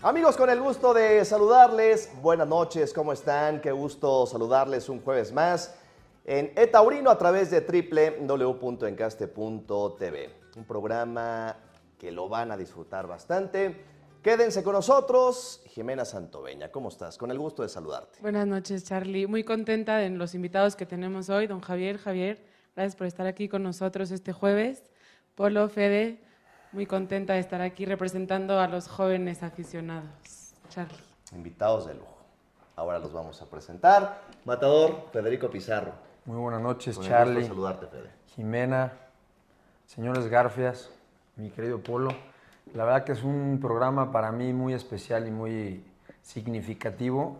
Amigos, con el gusto de saludarles, buenas noches, ¿cómo están? Qué gusto saludarles un jueves más en eTaurino a través de www.encaste.tv. Un programa que lo van a disfrutar bastante. Quédense con nosotros. Jimena Santoveña, ¿cómo estás? Con el gusto de saludarte. Buenas noches, Charlie. Muy contenta de los invitados que tenemos hoy. Don Javier, gracias por estar aquí con nosotros este jueves. Polo, Fede, muy contenta de estar aquí representando a los jóvenes aficionados. Charlie. Invitados de lujo. Ahora los vamos a presentar. Matador, Federico Pizarro. Muy buenas noches, Con Charlie. el gusto de saludarte, Fede. Jimena, señores Garfias, mi querido Polo. La verdad que es un programa para mí muy especial y muy significativo,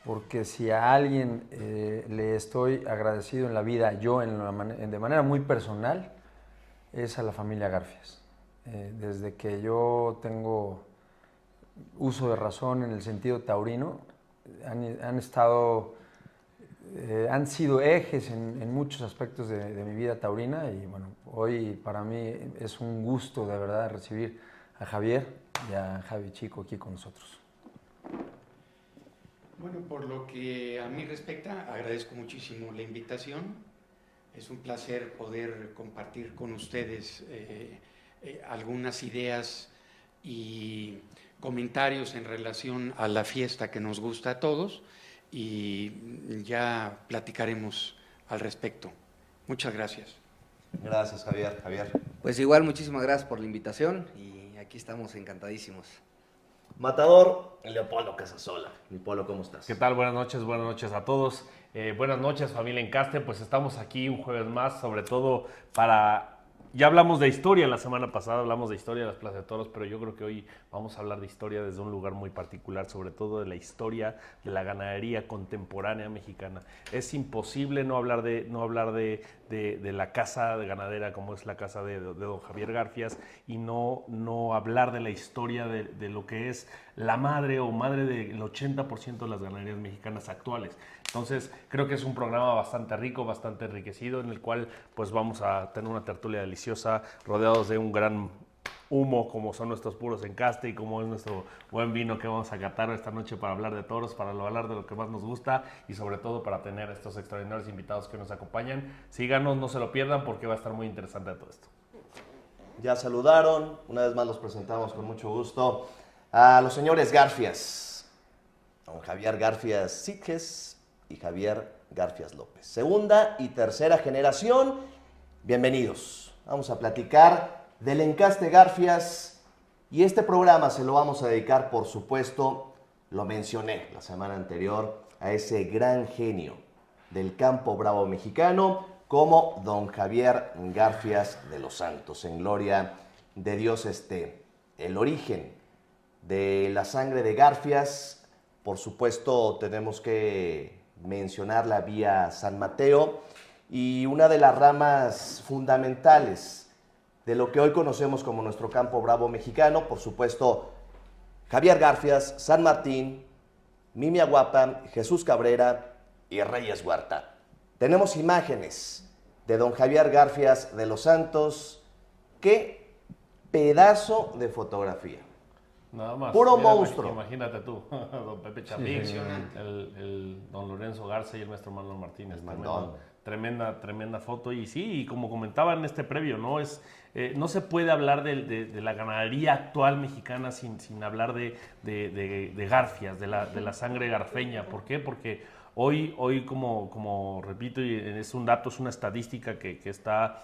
porque si a alguien le estoy agradecido en la vida, yo de manera muy personal, es a la familia Garfias. Desde que yo tengo uso de razón en el sentido taurino, han sido ejes en muchos aspectos de mi vida taurina, y bueno, hoy para mí es un gusto de verdad recibir a Javier y a Javi Chico aquí con nosotros. Bueno, por lo que a mí respecta, agradezco muchísimo la invitación. Es un placer poder compartir con ustedes algunas ideas y comentarios en relación a la fiesta que nos gusta a todos, y ya platicaremos al respecto. Muchas gracias. Gracias, Javier. Pues igual, muchísimas gracias por la invitación y aquí estamos encantadísimos. Matador, Leopoldo Casasola. Mi Polo, ¿cómo estás? ¿Qué tal? Buenas noches a todos. Buenas noches, familia Encaste. Pues estamos aquí un jueves más, sobre todo para... Ya hablamos de historia la semana pasada, hablamos de historia de las Plazas de Toros, pero yo creo que hoy vamos a hablar de historia desde un lugar muy particular, sobre todo de la historia de la ganadería contemporánea mexicana. Es imposible no hablar de la casa de ganadera como es la casa de don Javier Garfias y no hablar de la historia de lo que es la madre del 80% de las ganaderías mexicanas actuales. Entonces, creo que es un programa bastante rico, bastante enriquecido, en el cual pues vamos a tener una tertulia deliciosa, rodeados de un gran humo, como son nuestros puros Encaste y como es nuestro buen vino que vamos a catar esta noche para hablar de toros, para hablar de lo que más nos gusta y sobre todo para tener estos extraordinarios invitados que nos acompañan. Síganos, no se lo pierdan porque va a estar muy interesante todo esto. Ya saludaron, una vez más los presentamos con mucho gusto a los señores Garfias, don Javier Garfias Sitges y Javier Garfias López. Segunda y tercera generación, bienvenidos. Vamos a platicar del Encaste Garfias y este programa se lo vamos a dedicar, por supuesto, lo mencioné la semana anterior, a ese gran genio del campo bravo mexicano como don Javier Garfias de los Santos. En gloria de Dios esté. El origen de la sangre de Garfias, por supuesto, tenemos que mencionar la vía San Mateo y una de las ramas fundamentales de lo que hoy conocemos como nuestro campo bravo mexicano, por supuesto, Javier Garfias, San Martín, Mimiahuapan, Jesús Cabrera y Reyes Huerta. Tenemos imágenes de don Javier Garfias de los Santos. ¡Qué pedazo de fotografía! Nada más. Puro monstruo. Imagínate tú, don Pepe Chapín, Sí, el don Lorenzo Garza y el maestro Manuel Martínez. El Tremenda foto. Y sí, y como comentaba en este previo, ¿no? No se puede hablar de la ganadería actual mexicana sin hablar de Garfias, de la sangre garfeña. ¿Por qué? Porque hoy como repito, y es un dato, es una estadística que está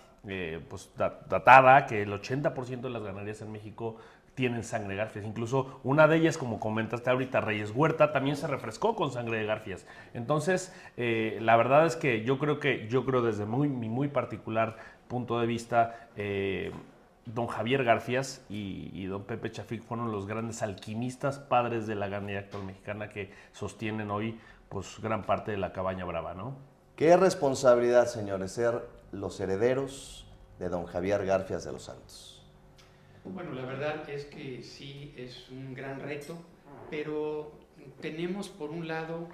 pues datada, que el 80% de las ganaderías en México tienen sangre de Garfias. Incluso una de ellas, como comentaste ahorita, Reyes Huerta, también se refrescó con sangre de Garfias. Entonces, la verdad es que yo creo desde mi muy particular punto de vista, don Javier Garfias y don Pepe Chafik fueron los grandes alquimistas, padres de la ganadería actual mexicana que sostienen hoy pues gran parte de la cabaña brava, ¿no? Qué responsabilidad, señores, ser los herederos de don Javier Garfias de los Santos. Bueno, la verdad es que sí es un gran reto, pero tenemos por un lado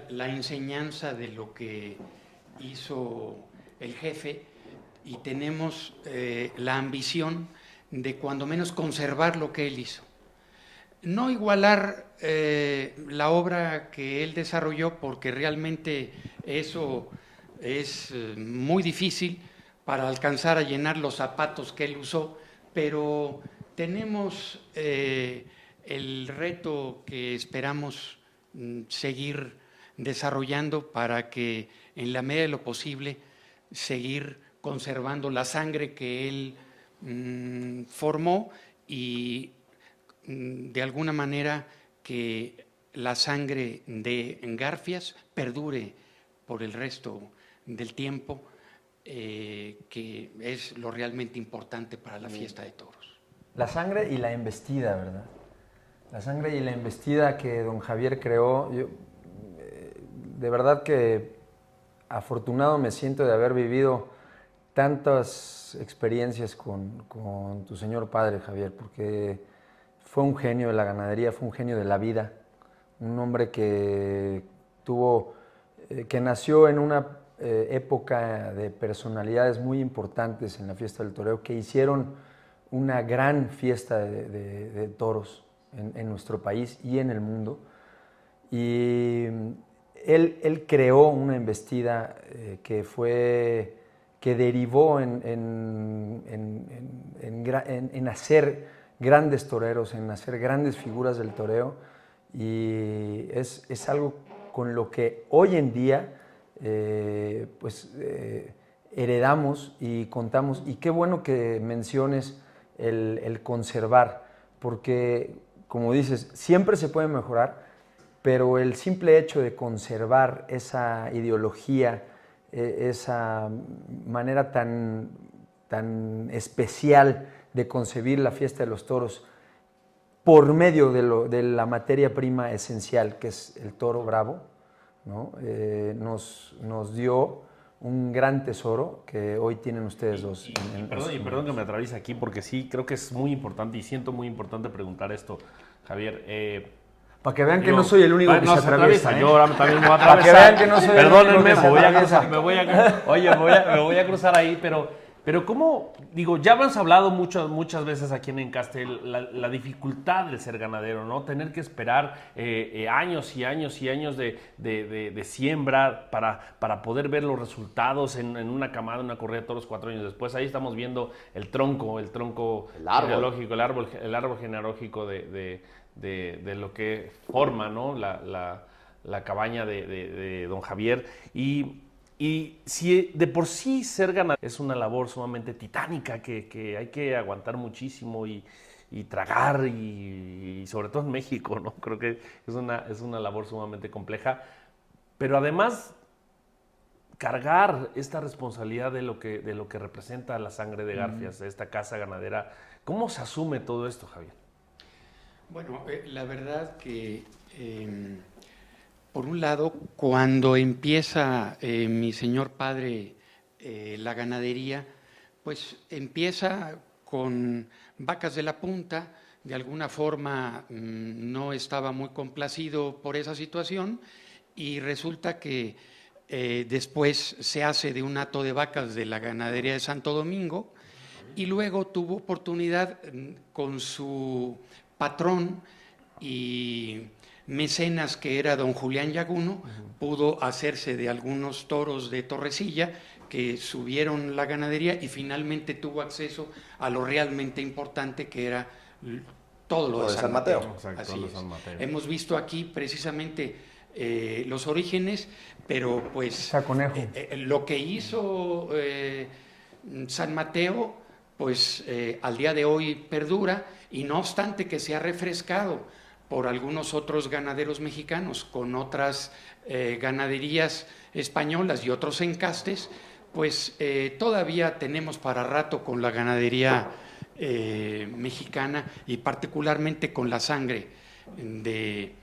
la enseñanza de lo que hizo el jefe y tenemos la ambición de cuando menos conservar lo que él hizo. no igualar la obra que él desarrolló, porque realmente eso es muy difícil para alcanzar a llenar los zapatos que él usó, pero tenemos el reto que esperamos seguir desarrollando para que en la medida de lo posible seguir conservando la sangre que él formó y de alguna manera que la sangre de Garfias perdure por el resto del tiempo, que es lo realmente importante para la fiesta de toros. La sangre y la embestida, ¿verdad? La sangre y la embestida que don Javier creó, yo, de verdad que afortunado me siento de haber vivido tantas experiencias con tu señor padre, Javier, porque fue un genio de la ganadería, fue un genio de la vida, un hombre que que nació en una época de personalidades muy importantes en la fiesta del toreo, que hicieron una gran fiesta de toros en nuestro país y en el mundo. Y él creó una embestida que derivó en hacer grandes toreros, en hacer grandes figuras del toreo, y es algo con lo que hoy en día heredamos y contamos. Y qué bueno que menciones el conservar, porque como dices, siempre se puede mejorar, pero el simple hecho de conservar esa ideología, esa manera tan especial de concebir la fiesta de los toros por medio de la materia prima esencial, que es el toro bravo, ¿no? Nos dio un gran tesoro que hoy tienen ustedes dos. Perdón que me atraviese aquí, porque sí, creo que es muy importante y siento muy importante preguntar esto, Javier. Para que vean que no soy el único que se atraviesa. Yo ahora también me voy a atravesar. Para que vean que no soy el único que se atraviesa. Me voy a cruzar ahí, pero ¿cómo? Digo, ya hemos hablado muchas veces aquí en Encaste la dificultad de ser ganadero, ¿no? Tener que esperar años y años y años de siembra para poder ver los resultados en una camada, en una corrida de toros 4 años después. Ahí estamos viendo el tronco genealógico, el árbol genealógico de lo que forma, ¿no? la cabaña de don Javier. Y si de por sí ser ganadero es una labor sumamente titánica que hay que aguantar muchísimo y tragar, y sobre todo en México, ¿no? Creo que es una labor sumamente compleja, pero además cargar esta responsabilidad de lo que representa la sangre de Garfias, de esta casa ganadera. ¿Cómo se asume todo esto, Javier? Bueno, la verdad que por un lado, cuando empieza mi señor padre la ganadería, pues empieza con vacas de la punta. De alguna forma no estaba muy complacido por esa situación, y resulta que después se hace de un hato de vacas de la ganadería de Santo Domingo, y luego tuvo oportunidad con su patrón y mecenas, que era don Julián Yaguno, pudo hacerse de algunos toros de Torrecilla que subieron la ganadería, y finalmente tuvo acceso a lo realmente importante, que era todo lo de San Mateo. Exacto, Así lo de es. San Mateo. Hemos visto aquí precisamente los orígenes, pero pues lo que hizo San Mateo, pues al día de hoy perdura, y no obstante que se ha refrescado por algunos otros ganaderos mexicanos con otras ganaderías españolas y otros encastes, pues todavía tenemos para rato con la ganadería mexicana, y particularmente con la sangre de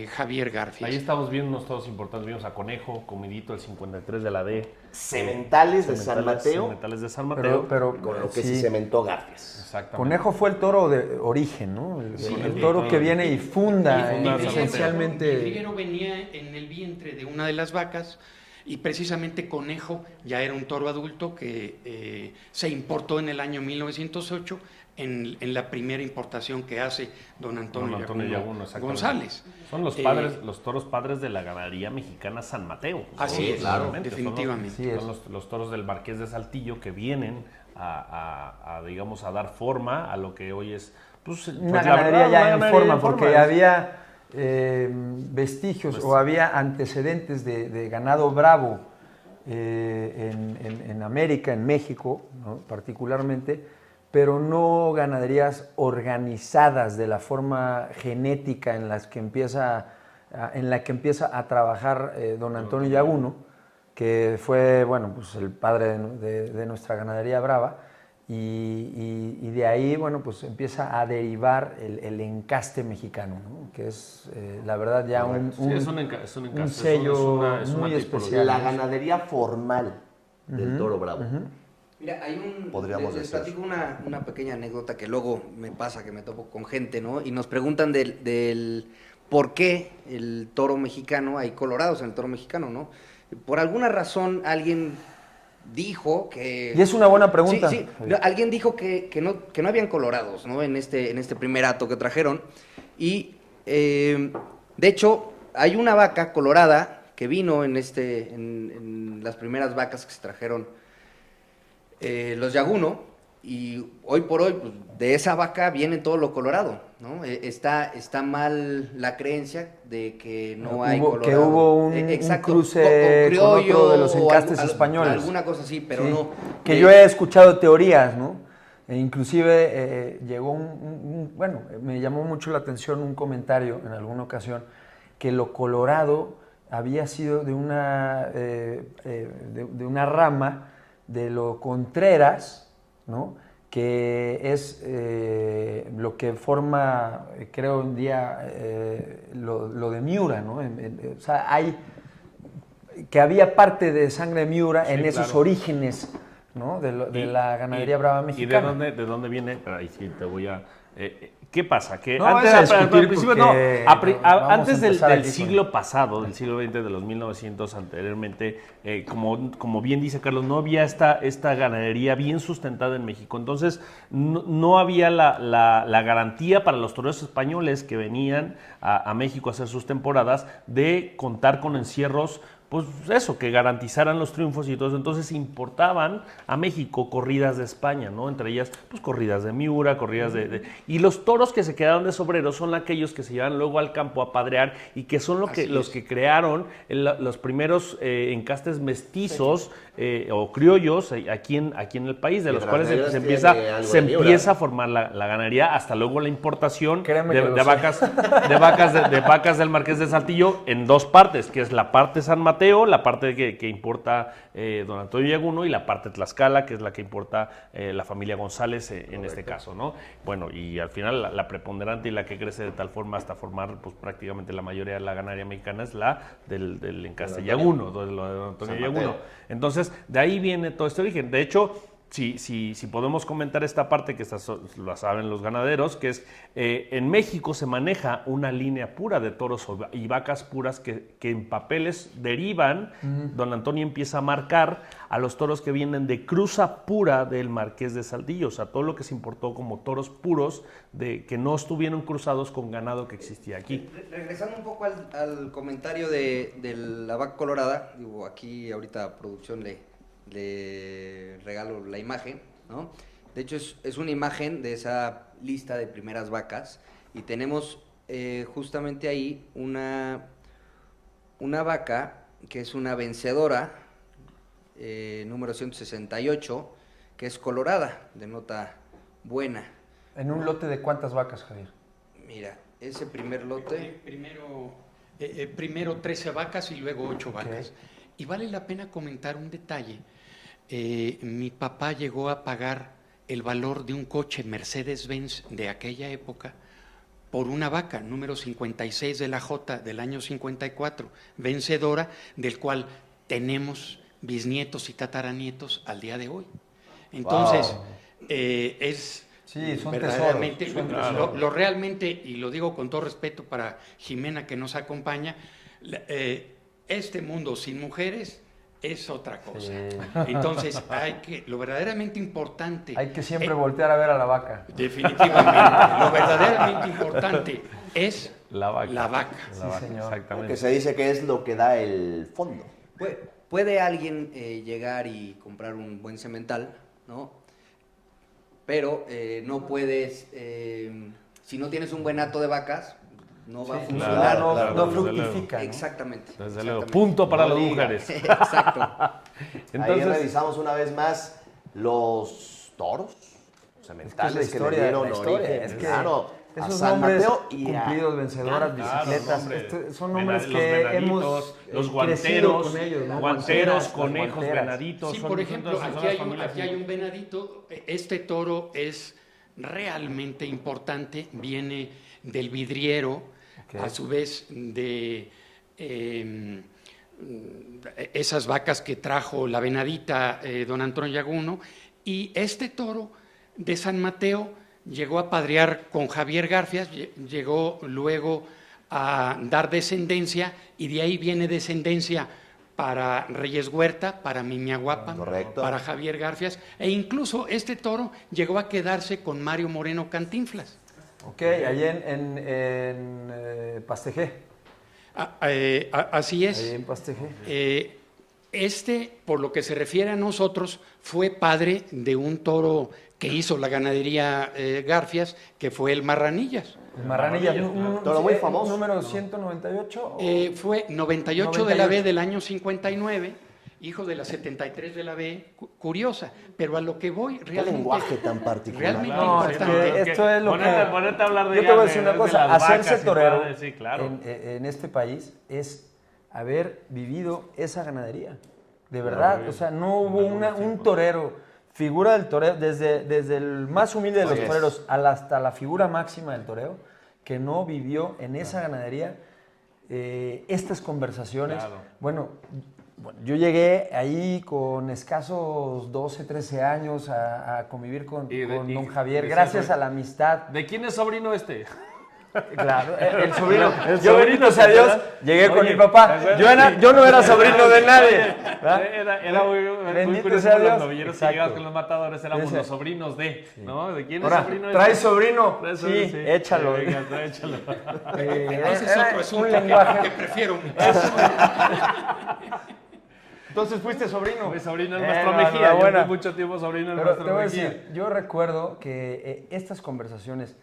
Javier Garfias. Ahí estamos viendo unos toros importantes. Vimos a Conejo, Comidito, el 53 de la D. Sementales de San Mateo. Sementales de San Mateo. Pero Con lo que sí cimentó Garfias. Exactamente. Conejo fue el toro de origen, ¿no? El toro que viene y funda esencialmente. Figuero venía en el vientre de una de las vacas, y precisamente Conejo ya era un toro adulto que se importó en el año 1908, en la primera importación que hace don Antonio Yaguno, González. Son los padres, los toros padres de la ganadería mexicana San Mateo. Así es, claro, definitivamente. Son los toros del Marqués de Saltillo que vienen digamos, a dar forma a lo que hoy es pues, una ganadería ya en forma, porque había vestigios pues, o había antecedentes de ganado bravo en América, en México, ¿no? Particularmente, pero no ganaderías organizadas de la forma genética en la que empieza a trabajar don Antonio Yaguno, que fue, bueno, pues el padre de nuestra ganadería brava, y de ahí, bueno, pues empieza a derivar el encaste mexicano, ¿no? Que es, la verdad, ya un sello muy especial. La ganadería formal del toro bravo. Mira, les platico una pequeña anécdota que luego me pasa, que me topo con gente, ¿no? Y nos preguntan del por qué el toro mexicano, hay colorados en el toro mexicano, ¿no? Por alguna razón alguien dijo que... Y es una buena pregunta. Sí, alguien dijo que no habían colorados, ¿no? En este primer hato que trajeron. Y, de hecho, hay una vaca colorada que vino en las primeras vacas que se trajeron los Yaguno, y hoy por hoy, pues, de esa vaca viene todo lo colorado, ¿no? Está mal la creencia de que no hay colorado. Que hubo un cruce o criollo, con otro de los encastes españoles. Alguna cosa así, pero sí, no. Que yo he escuchado teorías, ¿no? E inclusive llegó bueno, me llamó mucho la atención un comentario en alguna ocasión que lo colorado había sido de una rama de lo Contreras, ¿no? Que es lo que forma, creo, un día lo de Miura, ¿no? O sea, que había parte de sangre de Miura en esos orígenes, ¿no? De la ganadería brava mexicana. ¿Y de dónde viene? Ahí sí te voy a... ¿Qué pasa? Que no, antes del siglo pasado, del siglo XX, de los 1900 anteriormente, como bien dice Carlos, no había esta ganadería bien sustentada en México. Entonces, no había la garantía para los toreros españoles que venían a México a hacer sus temporadas de contar con encierros, pues eso, que garantizaran los triunfos y todo eso. Entonces importaban a México corridas de España, ¿no? Entre ellas, pues corridas de Miura, corridas y los toros que se quedaron de sobreros son aquellos que se llevan luego al campo a padrear y que son los que crearon los primeros encastes mestizos o criollos aquí en el país, de los cuales se empieza a formar la ganadería, hasta luego la importación de vacas del Marqués de Saltillo en dos partes, que es la parte San Mateo, la parte que importa don Antonio Yaguno, y la parte Tlaxcala, que es la que importa la familia González en este caso, ¿no? Bueno, y al final la preponderante y la que crece de tal forma hasta formar pues prácticamente la mayoría de la ganadería mexicana es la del encaste Yaguno, de lo de don Antonio Yaguno. Entonces, de ahí viene todo este origen. De hecho, si podemos comentar esta parte que lo saben los ganaderos, que es en México se maneja una línea pura de toros y vacas puras que en papeles derivan. Don Antonio empieza a marcar a los toros que vienen de cruza pura del Marqués de Saltillo, o sea, todo lo que se importó como toros puros que no estuvieron cruzados con ganado que existía aquí. Regresando un poco al comentario de la vaca colorada, digo, aquí ahorita producción le regalo la imagen, ¿no? De hecho, es una imagen de esa lista de primeras vacas, y tenemos justamente ahí una vaca que es una vencedora, número 168, que es colorada, de nota buena. ¿En un lote de cuántas vacas, Javier? Mira, ese primer lote... Primero 13 vacas y luego 8 vacas. Y vale la pena comentar un detalle. Mi papá llegó a pagar el valor de un coche Mercedes-Benz de aquella época por una vaca, número 56 de la J del año 54, vencedora, del cual tenemos bisnietos y tataranietos al día de hoy. Entonces, son verdaderamente, tesoros, lo realmente, y lo digo con todo respeto para Jimena que nos acompaña, este mundo sin mujeres es otra cosa. Sí. Entonces, lo verdaderamente importante... Hay que siempre voltear a ver a la vaca. Definitivamente, lo verdaderamente importante es La vaca. La vaca. Sí, La vaca, señor. exactamente. Que se dice que es lo que da el fondo. Puede alguien llegar y comprar un buen semental, ¿no? Pero no puedes, si no tienes un buen hato de vacas, no va a funcionar. claro, no, claro, no desde fructifica, ¿no? Exactamente. Desde luego. exactamente. Punto para No las liga. mujeres. Exacto. Ahí Entonces, revisamos una vez más los toros sementales Es que es la historia, le dieron la historia, origen, es que claro, a esos San nombres Mateo y a... cumplidos, vencedoras, claro, bicicletas, nombres. son nombres Los que venaditos, hemos los crecido guanteros, con ellos, ¿no? guanteros, Las conejos, guanteras. venaditos. Sí, son- por son ejemplo, todas- son aquí las hay, familias. aquí hay un venadito. Este toro es realmente importante, viene del vidriero, Ok. a su vez de esas vacas que trajo la venadita don Antonio Yaguno, y este toro de San Mateo llegó a padrear con Javier Garfias, llegó luego a dar descendencia, y de ahí viene descendencia para Reyes Huerta, para Mimiahuapan, Correcto. para Javier Garfias, e incluso este toro llegó a quedarse con Mario Moreno Cantinflas. Ok, ahí en Pastejé. Así es. Ahí en Pastejé. Por lo que se refiere a nosotros, fue padre de un toro que hizo la ganadería Garfias, que fue el Marranillas. El Marranillas, Toro muy famoso. Número 198. Fue 98 de la 98. B del año 59, hijo de la 73 de la B, curiosa, pero a lo que voy Qué realmente... lenguaje tan particular. Realmente No, es importante. que esto es lo que... Ponerte a hablar de Yo te voy a ya decir de- una de cosa, las hacerse vacas y torero padres, sí, claro. en este país es haber vivido esa ganadería. De verdad, o sea, no hubo un torero, figura del torero, desde el más humilde de los Así es. toreros hasta la figura máxima del toreo, que no vivió en esa ganadería estas conversaciones. Claro. Bueno, yo llegué ahí con escasos 12, 13 años a convivir con don Javier, y gracias soy- a la amistad. ¿De quién es sobrino este? Claro, el sobrino. El Yo, sobrino, bendito sea Dios, ¿verdad? llegué con Oye, mi papá. ¿verdad? Yo no era sobrino de nadie. ¿verdad? Era muy Bendito curioso sea con los Dios. novilleros que Exacto. llegabas con los matadores, éramos Ese. los sobrinos de, ¿no? ¿De quién es Ahora, sobrino? ¿traes sobrino? Traes Sí, sobrino, échalo. Venga, échalo. Ese es Era otro un asunto lenguaje. que prefiero mucho. Entonces fuiste sobrino. Mi sobrino el maestro no, Mejía, yo enhorabuena. fui mucho tiempo sobrino del Pero te maestro voy a Mejía. decir, yo recuerdo que estas conversaciones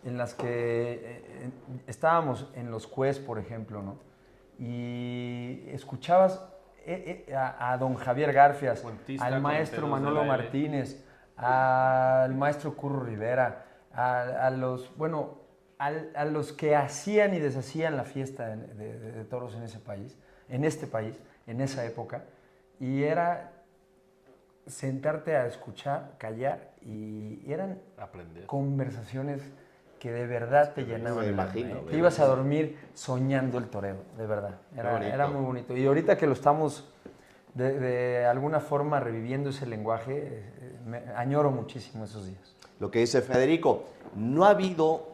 en las que estábamos en los Cues, por ejemplo, ¿no? Y escuchabas a don Javier Garfias, Cuentista, al maestro cuenteros Manolo del aire. Martínez, al maestro Curro Rivera, a los que hacían y deshacían la fiesta de toros en ese país, en este país, en esa época, y era sentarte a escuchar, callar, y eran Aprender. conversaciones que de verdad te llenaban me el alma, imagino, ¿eh? me Te ibas a dormir soñando el toreo, de verdad. bonito. Era muy bonito. Y ahorita que lo estamos de alguna forma reviviendo ese lenguaje, añoro muchísimo esos días. Lo que dice Federico, no ha habido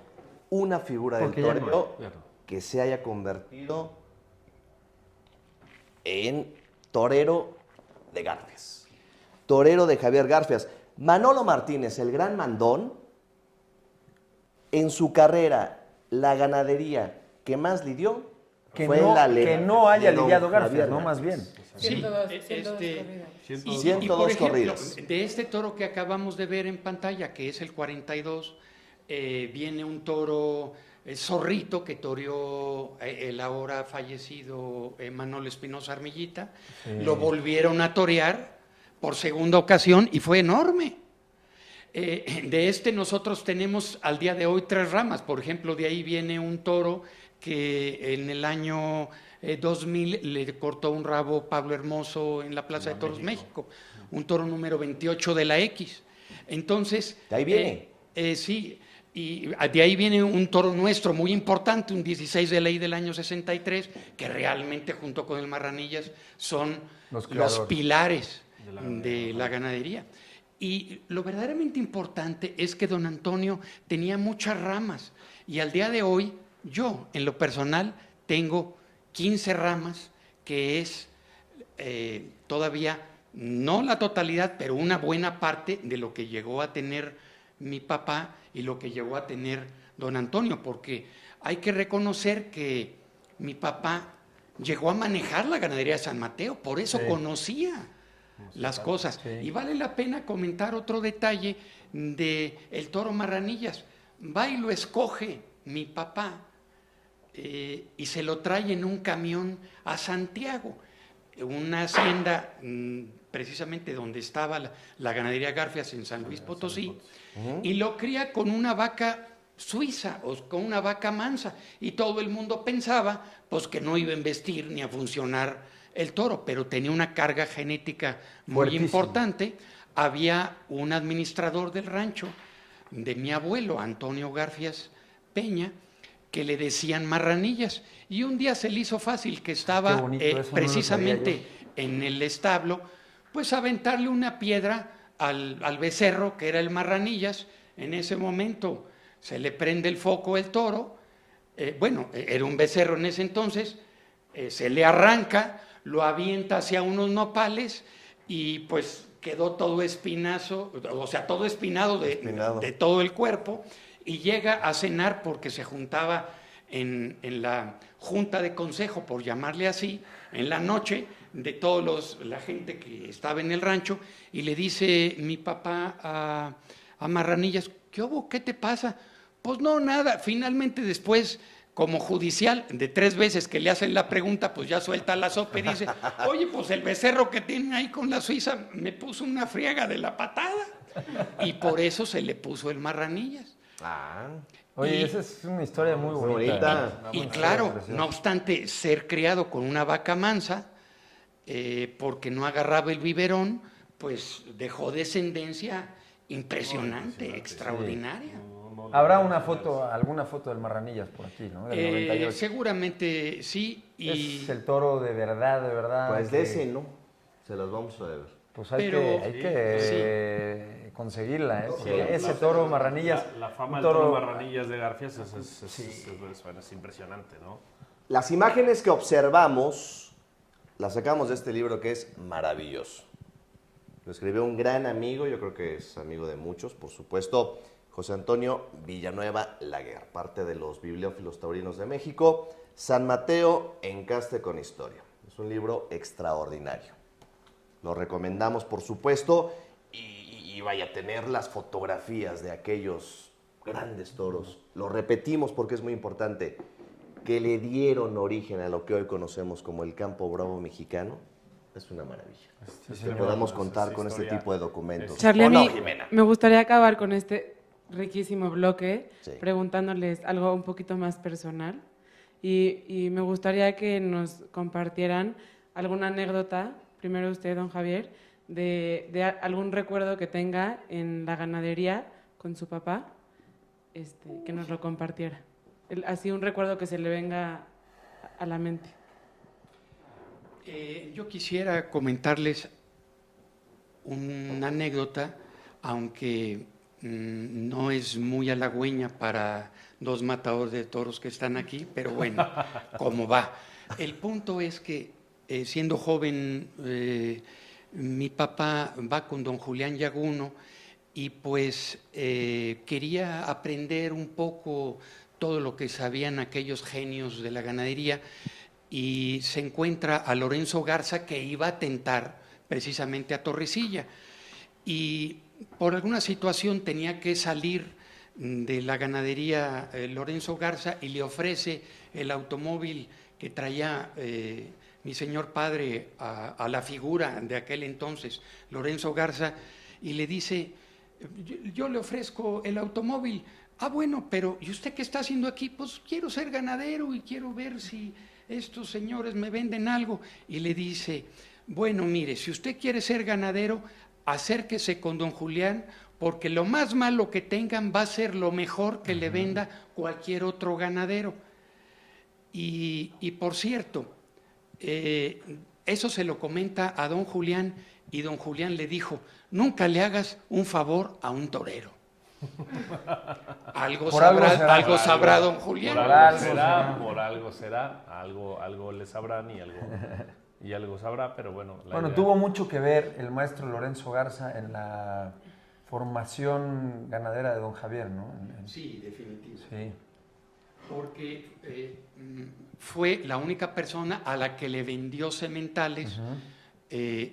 una figura del Porque ya no toreo hay, claro. que se haya convertido en torero de Garfias. Torero de Javier Garfias. Manolo Martínez, el gran mandón, en su carrera, la ganadería que más lidió Que fue no, la que no haya de don lidiado Javier Garfias, no más bien. Sí, 102, este, 102 corridas. Y, 102 por ejemplo, corridas. de este toro que acabamos de ver en pantalla, que es el 42, viene un toro zorrito que toreó el ahora fallecido Manuel Espinosa Armillita. Lo volvieron a torear por segunda ocasión y fue enorme. De este nosotros tenemos al día de hoy 3 ramas. Por ejemplo, de ahí viene un toro que en el año 2000 le cortó un rabo Pablo Hermoso en la Plaza de Toros México. Un toro número 28 de la X. Entonces... De ahí viene. Sí, y de ahí viene un toro nuestro muy importante, un 16 de ley del año 63, que realmente junto con el Marranillas son Los los creadores. pilares de la ganadería. Y lo verdaderamente importante es que don Antonio tenía muchas ramas y al día de hoy yo, en lo personal, tengo 15 ramas, que es todavía, no la totalidad, pero una buena parte de lo que llegó a tener mi papá y lo que llegó a tener don Antonio, porque hay que reconocer que mi papá llegó a manejar la ganadería de San Mateo, por eso conocía las cosas. Sí. Y vale la pena comentar otro detalle de el toro Marranillas. Va y lo escoge mi papá y se lo trae en un camión a Santiago, una hacienda precisamente donde estaba la ganadería Garfias en San Luis Potosí, y lo cría con una vaca suiza o con una vaca mansa, y todo el mundo pensaba pues que no iba a investir ni a funcionar el toro, pero tenía una carga genética muy importante. Había un administrador del rancho de mi abuelo, Antonio Garfias Peña, que le decían Marranillas, y un día se le hizo fácil, que estaba precisamente en el establo, pues aventarle una piedra al becerro que era el Marranillas. En ese momento se le prende el foco el toro, era un becerro en ese entonces, se le arranca, lo avienta hacia unos nopales y pues quedó todo espinazo, o sea, todo espinado de todo el cuerpo, y llega a cenar porque se juntaba en la junta de consejo, por llamarle así, en la noche, de la gente que estaba en el rancho, y le dice mi papá a Marranillas: ¿qué hubo? ¿Qué te pasa? Pues no, nada. Finalmente después, como judicial, de 3 veces que le hacen la pregunta, pues ya suelta la sopa y dice: oye, pues el becerro que tiene ahí con la suiza me puso una friega de la patada. Y por eso se le puso el Marranillas. Oye, esa es una historia muy bonita. Y claro, no obstante ser criado con una vaca mansa, porque no agarraba el biberón, pues dejó descendencia impresionante, extraordinaria. Habrá alguna foto del Marranillas por aquí, ¿no? Del 98. Seguramente sí. Es el toro de verdad. Pues de ese no, se los vamos a ver. Pues hay que conseguirla, ¿eh? Porque ese toro Marranillas... La fama del toro Marranillas de Garfias es impresionante, ¿no? Las imágenes que observamos las sacamos de este libro, que es maravilloso. Lo escribió un gran amigo, yo creo que es amigo de muchos, por supuesto, José Antonio Villanueva Laguer, parte de los bibliófilos taurinos de México. San Mateo, encaste con historia. Es un libro extraordinario. Lo recomendamos, por supuesto, y vaya a tener las fotografías de aquellos grandes toros. Lo repetimos porque es muy importante, que le dieron origen a lo que hoy conocemos como el campo bravo mexicano. Es una maravilla. Que podamos contar con este tipo de documentos. Charly, ¿O no, a mí Jimena? me gustaría acabar con este riquísimo bloque preguntándoles algo un poquito más personal, y me gustaría que nos compartieran alguna anécdota, primero usted, don Javier, de algún recuerdo que tenga en la ganadería con su papá, que nos lo compartiera. Así un recuerdo que se le venga a la mente. Yo quisiera comentarles una anécdota, aunque no es muy halagüeña para 2 matadores de toros que están aquí, pero bueno, como va. El punto es que siendo joven, mi papá va con don Julián Yaguno y pues quería aprender un poco todo lo que sabían aquellos genios de la ganadería, y se encuentra a Lorenzo Garza, que iba a tentar precisamente a Torrecilla, y por alguna situación tenía que salir de la ganadería Lorenzo Garza, y le ofrece el automóvil que traía mi señor padre a la figura de aquel entonces, Lorenzo Garza, y le dice: yo le ofrezco el automóvil. Ah, bueno, pero ¿y usted qué está haciendo aquí? Pues quiero ser ganadero y quiero ver si estos señores me venden algo. Y le dice: bueno, mire, si usted quiere ser ganadero, acérquese con don Julián, porque lo más malo que tengan va a ser lo mejor que le venda cualquier otro ganadero. Y por cierto, eso se lo comenta a don Julián, y don Julián le dijo: nunca le hagas un favor a un torero. Algo sabrá don Julián. Por algo será, algo le sabrán y algo... y algo sabrá, pero bueno. Bueno, tuvo mucho que ver el maestro Lorenzo Garza en la formación ganadera de don Javier, ¿no? Sí, definitivo. Sí. Porque fue la única persona a la que le vendió sementales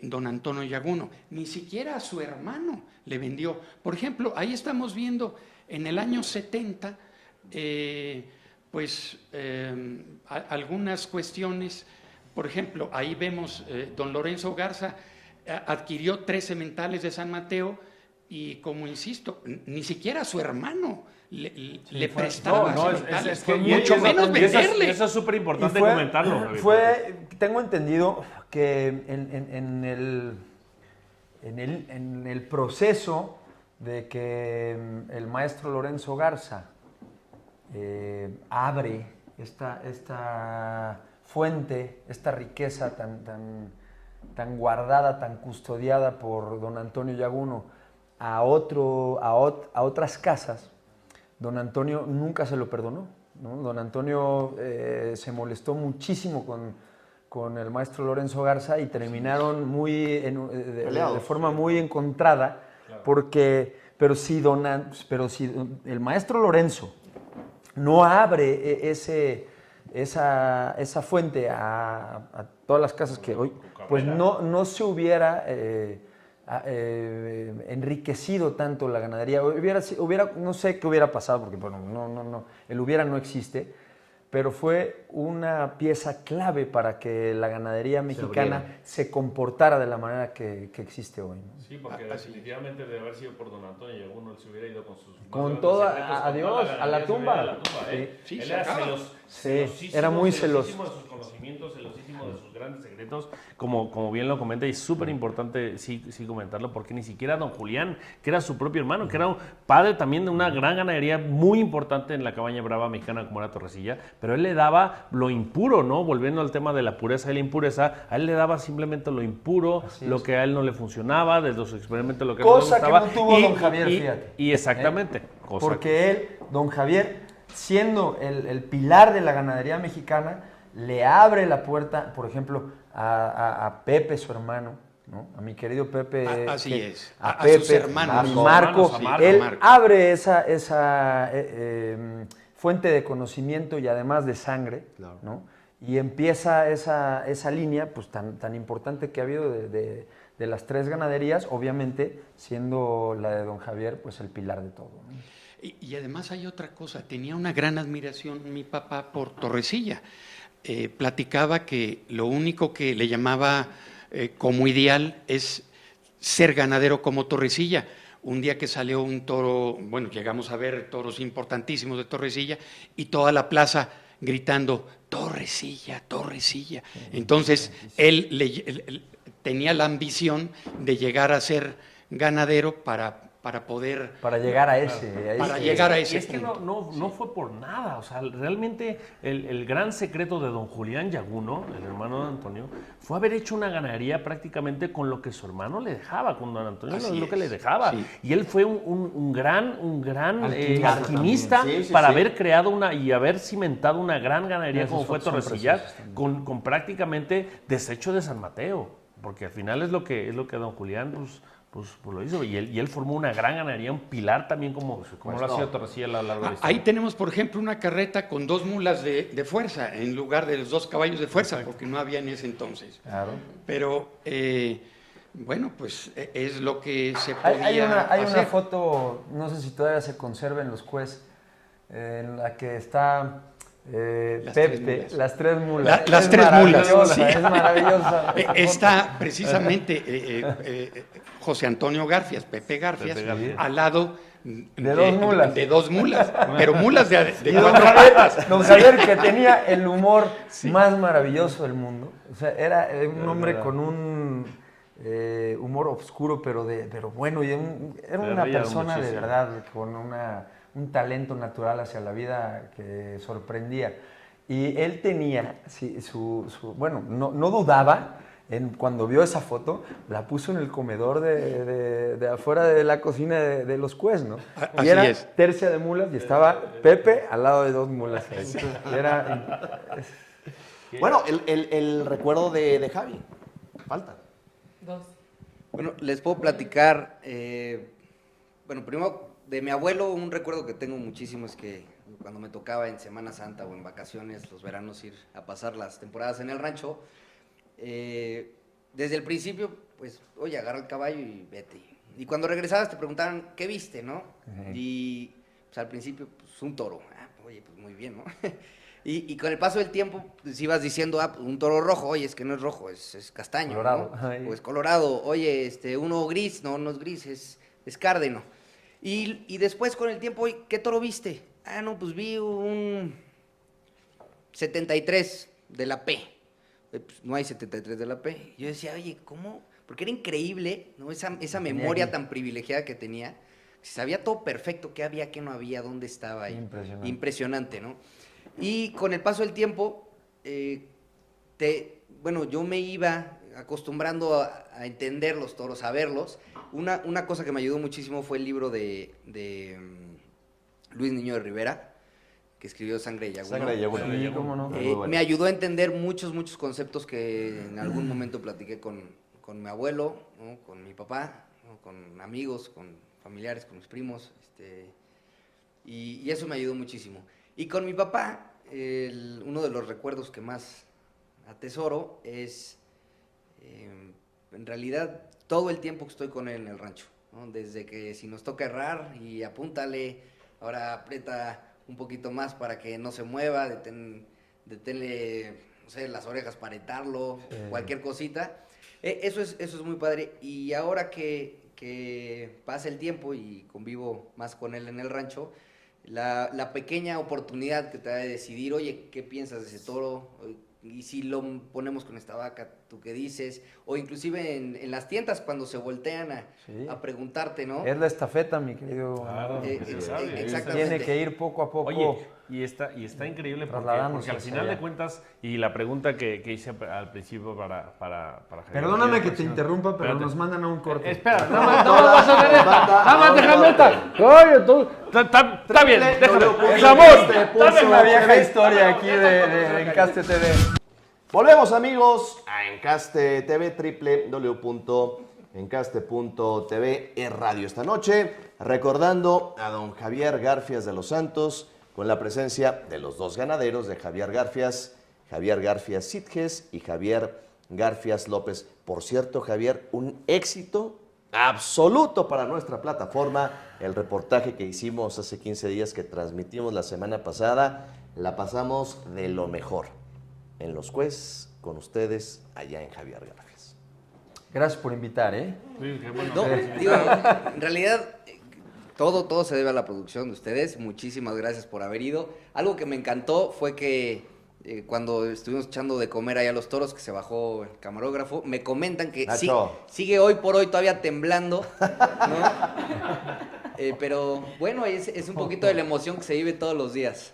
don Antonio Yaguno. Ni siquiera a su hermano le vendió. Por ejemplo, ahí estamos viendo en el año 70, algunas cuestiones. Por ejemplo, ahí vemos don Lorenzo Garza adquirió 3 sementales de San Mateo y, como insisto, ni siquiera a su hermano le prestaba sementales, mucho menos venderle. Eso es súper importante comentarlo. Tengo entendido que en el proceso de que el maestro Lorenzo Garza abre esta fuente, esta riqueza tan guardada, tan custodiada por don Antonio Yaguno a otras casas, don Antonio nunca se lo perdonó, ¿no? Don Antonio se molestó muchísimo con el maestro Lorenzo Garza y terminaron de forma muy encontrada, pero si el maestro Lorenzo no abre esa fuente a todas las casas que hoy, pues no se hubiera enriquecido tanto la ganadería. No sé qué hubiera pasado, porque bueno, no, el hubiera no existe, pero fue una pieza clave para que la ganadería mexicana se comportara de la manera que existe hoy, ¿no? Sí, porque definitivamente de haber sido por don Antonio Yaguno, él se hubiera ido con sus... Con toda, adiós, a la tumba. Sí, él era celosísimo, era muy celoso de sus conocimientos, celosísimo de sus grandes secretos, como bien lo comenta, y es súper importante sí comentarlo, porque ni siquiera don Julián, que era su propio hermano, que era un padre también de una gran ganadería muy importante en la cabaña brava mexicana como era Torrecilla, pero él le daba lo impuro, ¿no? Volviendo al tema de la pureza y la impureza, a él le daba simplemente lo impuro, lo que a él no le funcionaba, de los experimentos, lo que no le gustaba. Cosa que no tuvo don Javier, fíjate. Y exactamente. Porque él, don Javier, siendo el pilar de la ganadería mexicana, le abre la puerta, por ejemplo, a Pepe, su hermano, ¿no? A mi querido Pepe. Así es. A Pepe, sus hermanos. a Marco. Él Marco. abre esa fuente de conocimiento y además de sangre, Claro. ¿no? Y empieza esa línea pues tan importante que ha habido de las 3 ganaderías, obviamente siendo la de don Javier pues el pilar de todo, ¿no? Y además hay otra cosa, tenía una gran admiración mi papá por Torrecilla. Platicaba que lo único que le llamaba como ideal es ser ganadero como Torrecilla. Un día que salió un toro, bueno, llegamos a ver toros importantísimos de Torrecilla y toda la plaza gritando, Torrecilla, Torrecilla. Entonces, él tenía la ambición de llegar a ser ganadero para poder... Para llegar a ese Y es que no fue por nada, o sea, realmente el gran secreto de don Julián Yaguno, el hermano de Antonio, fue haber hecho una ganadería prácticamente con lo que su hermano le dejaba, con don Antonio lo que le dejaba. Sí. Y él fue un gran alquimista para haber creado y haber cimentado una gran ganadería como fue Torrecilla, con prácticamente desecho de San Mateo, porque al final es lo que don Julián pues lo hizo, y él formó una gran ganadería, un pilar también como lo ha sido Torrecilla a lo largo de la historia. Ahí tenemos, por ejemplo, una carreta con 2 mulas de fuerza en lugar de los 2 caballos de fuerza. Exacto. Porque no había en ese entonces. Claro. Pero, bueno, pues es lo que se podía hay hacer. una foto, no sé si todavía se conserva en los Cues, en la que está... Pepe, las 3 mulas. Las 3 mulas. Sí. Es maravillosa. Está precisamente José Antonio Garfias, Pepe Garfias, al lado de 2 mulas. De 2 mulas, pero mulas de 4 patas. Don Javier, que tenía el humor más maravilloso del mundo. O sea, era un hombre con un humor oscuro, pero bueno. Y era una persona de verdad con un talento natural hacia la vida que sorprendía. Y él tenía, bueno, no dudaba, cuando vio esa foto, la puso en el comedor de afuera de la cocina de los Cues, ¿no? Y así era es. tercia de mulas y estaba Pepe al lado de 2 mulas. Bueno, el recuerdo de Javi. Falta. 2. Bueno, les puedo platicar, bueno, primero de mi abuelo, un recuerdo que tengo muchísimo es que cuando me tocaba en Semana Santa o en vacaciones, los veranos, ir a pasar las temporadas en el rancho, desde el principio, pues, oye, agarra el caballo y vete. Y cuando regresabas te preguntaban, ¿qué viste, no? Y pues, al principio, pues, un toro. Oye, pues muy bien, ¿no? Y con el paso del tiempo, pues ibas diciendo, pues, un toro rojo, oye, es que no es rojo, es castaño, Colorado. ¿no? O es colorado, oye, uno gris, no es gris, es cárdeno. Y después con el tiempo, oye, ¿qué toro viste? No, pues vi un 73 de la P. Pues, no hay 73 de la P. Yo decía, oye, ¿cómo? Porque era increíble, ¿no? Esa memoria tan privilegiada que tenía. Sabía todo perfecto, qué había, qué no había, dónde estaba. Impresionante, ¿no? Y con el paso del tiempo, bueno, yo me iba acostumbrando a entender los toros, a verlos. Una cosa que me ayudó muchísimo fue el libro de Luis Niño de Rivera, que escribió Sangre de Yaguno. Sangre de Yaguno. Sí, cómo no. Muy bueno. Me ayudó a entender muchos conceptos que en algún momento platiqué con mi abuelo, ¿no? Con mi papá, ¿no? Con amigos, con familiares, con mis primos, y eso me ayudó muchísimo. Y con mi papá, uno de los recuerdos que más atesoro es, en realidad, todo el tiempo que estoy con él en el rancho, ¿no? Desde que si nos toca errar y apúntale, ahora aprieta un poquito más para que no se mueva, deténle, no sé, las orejas para etarlo, cualquier cosita. Eso es muy padre. Y ahora que pasa el tiempo y convivo más con él en el rancho, la pequeña oportunidad que te da de decidir, oye, ¿qué piensas de ese toro? Y si lo ponemos con esta vaca, ¿tú qué dices? O inclusive en las tiendas cuando se voltean a preguntarte, ¿no? Es la estafeta, mi querido. Claro, exactamente. Tiene que ir poco a poco. Oye, y está increíble porque al final de cuentas, y la pregunta que hice al principio para Javier. Perdóname que te interrumpa, pero nos mandan a un corte. Espera, no vas a ver esta. Nada más déjame esta. Oye, tú. Está bien, déjame. Ramón, Dame una vieja historia aquí de Encaste TV. Volvemos, amigos, a Encaste TV, www.encaste.tv, es radio esta noche, recordando a don Javier Garfias de los Santos, con la presencia de los dos ganaderos de Javier Garfias Sitges y Javier Garfias López. Por cierto, Javier, un éxito absoluto para nuestra plataforma. El reportaje que hicimos hace 15 días, que transmitimos la semana pasada, la pasamos de lo mejor. En Los Cues, con ustedes, allá en Javier Garfias. Gracias por invitar, Sí, qué bueno. No, digo, en realidad, todo se debe a la producción de ustedes. Muchísimas gracias por haber ido. Algo que me encantó fue que cuando estuvimos echando de comer allá a los toros, que se bajó el camarógrafo, me comentan que sigue hoy por hoy todavía temblando, ¿no? Pero bueno, es un poquito de la emoción que se vive todos los días.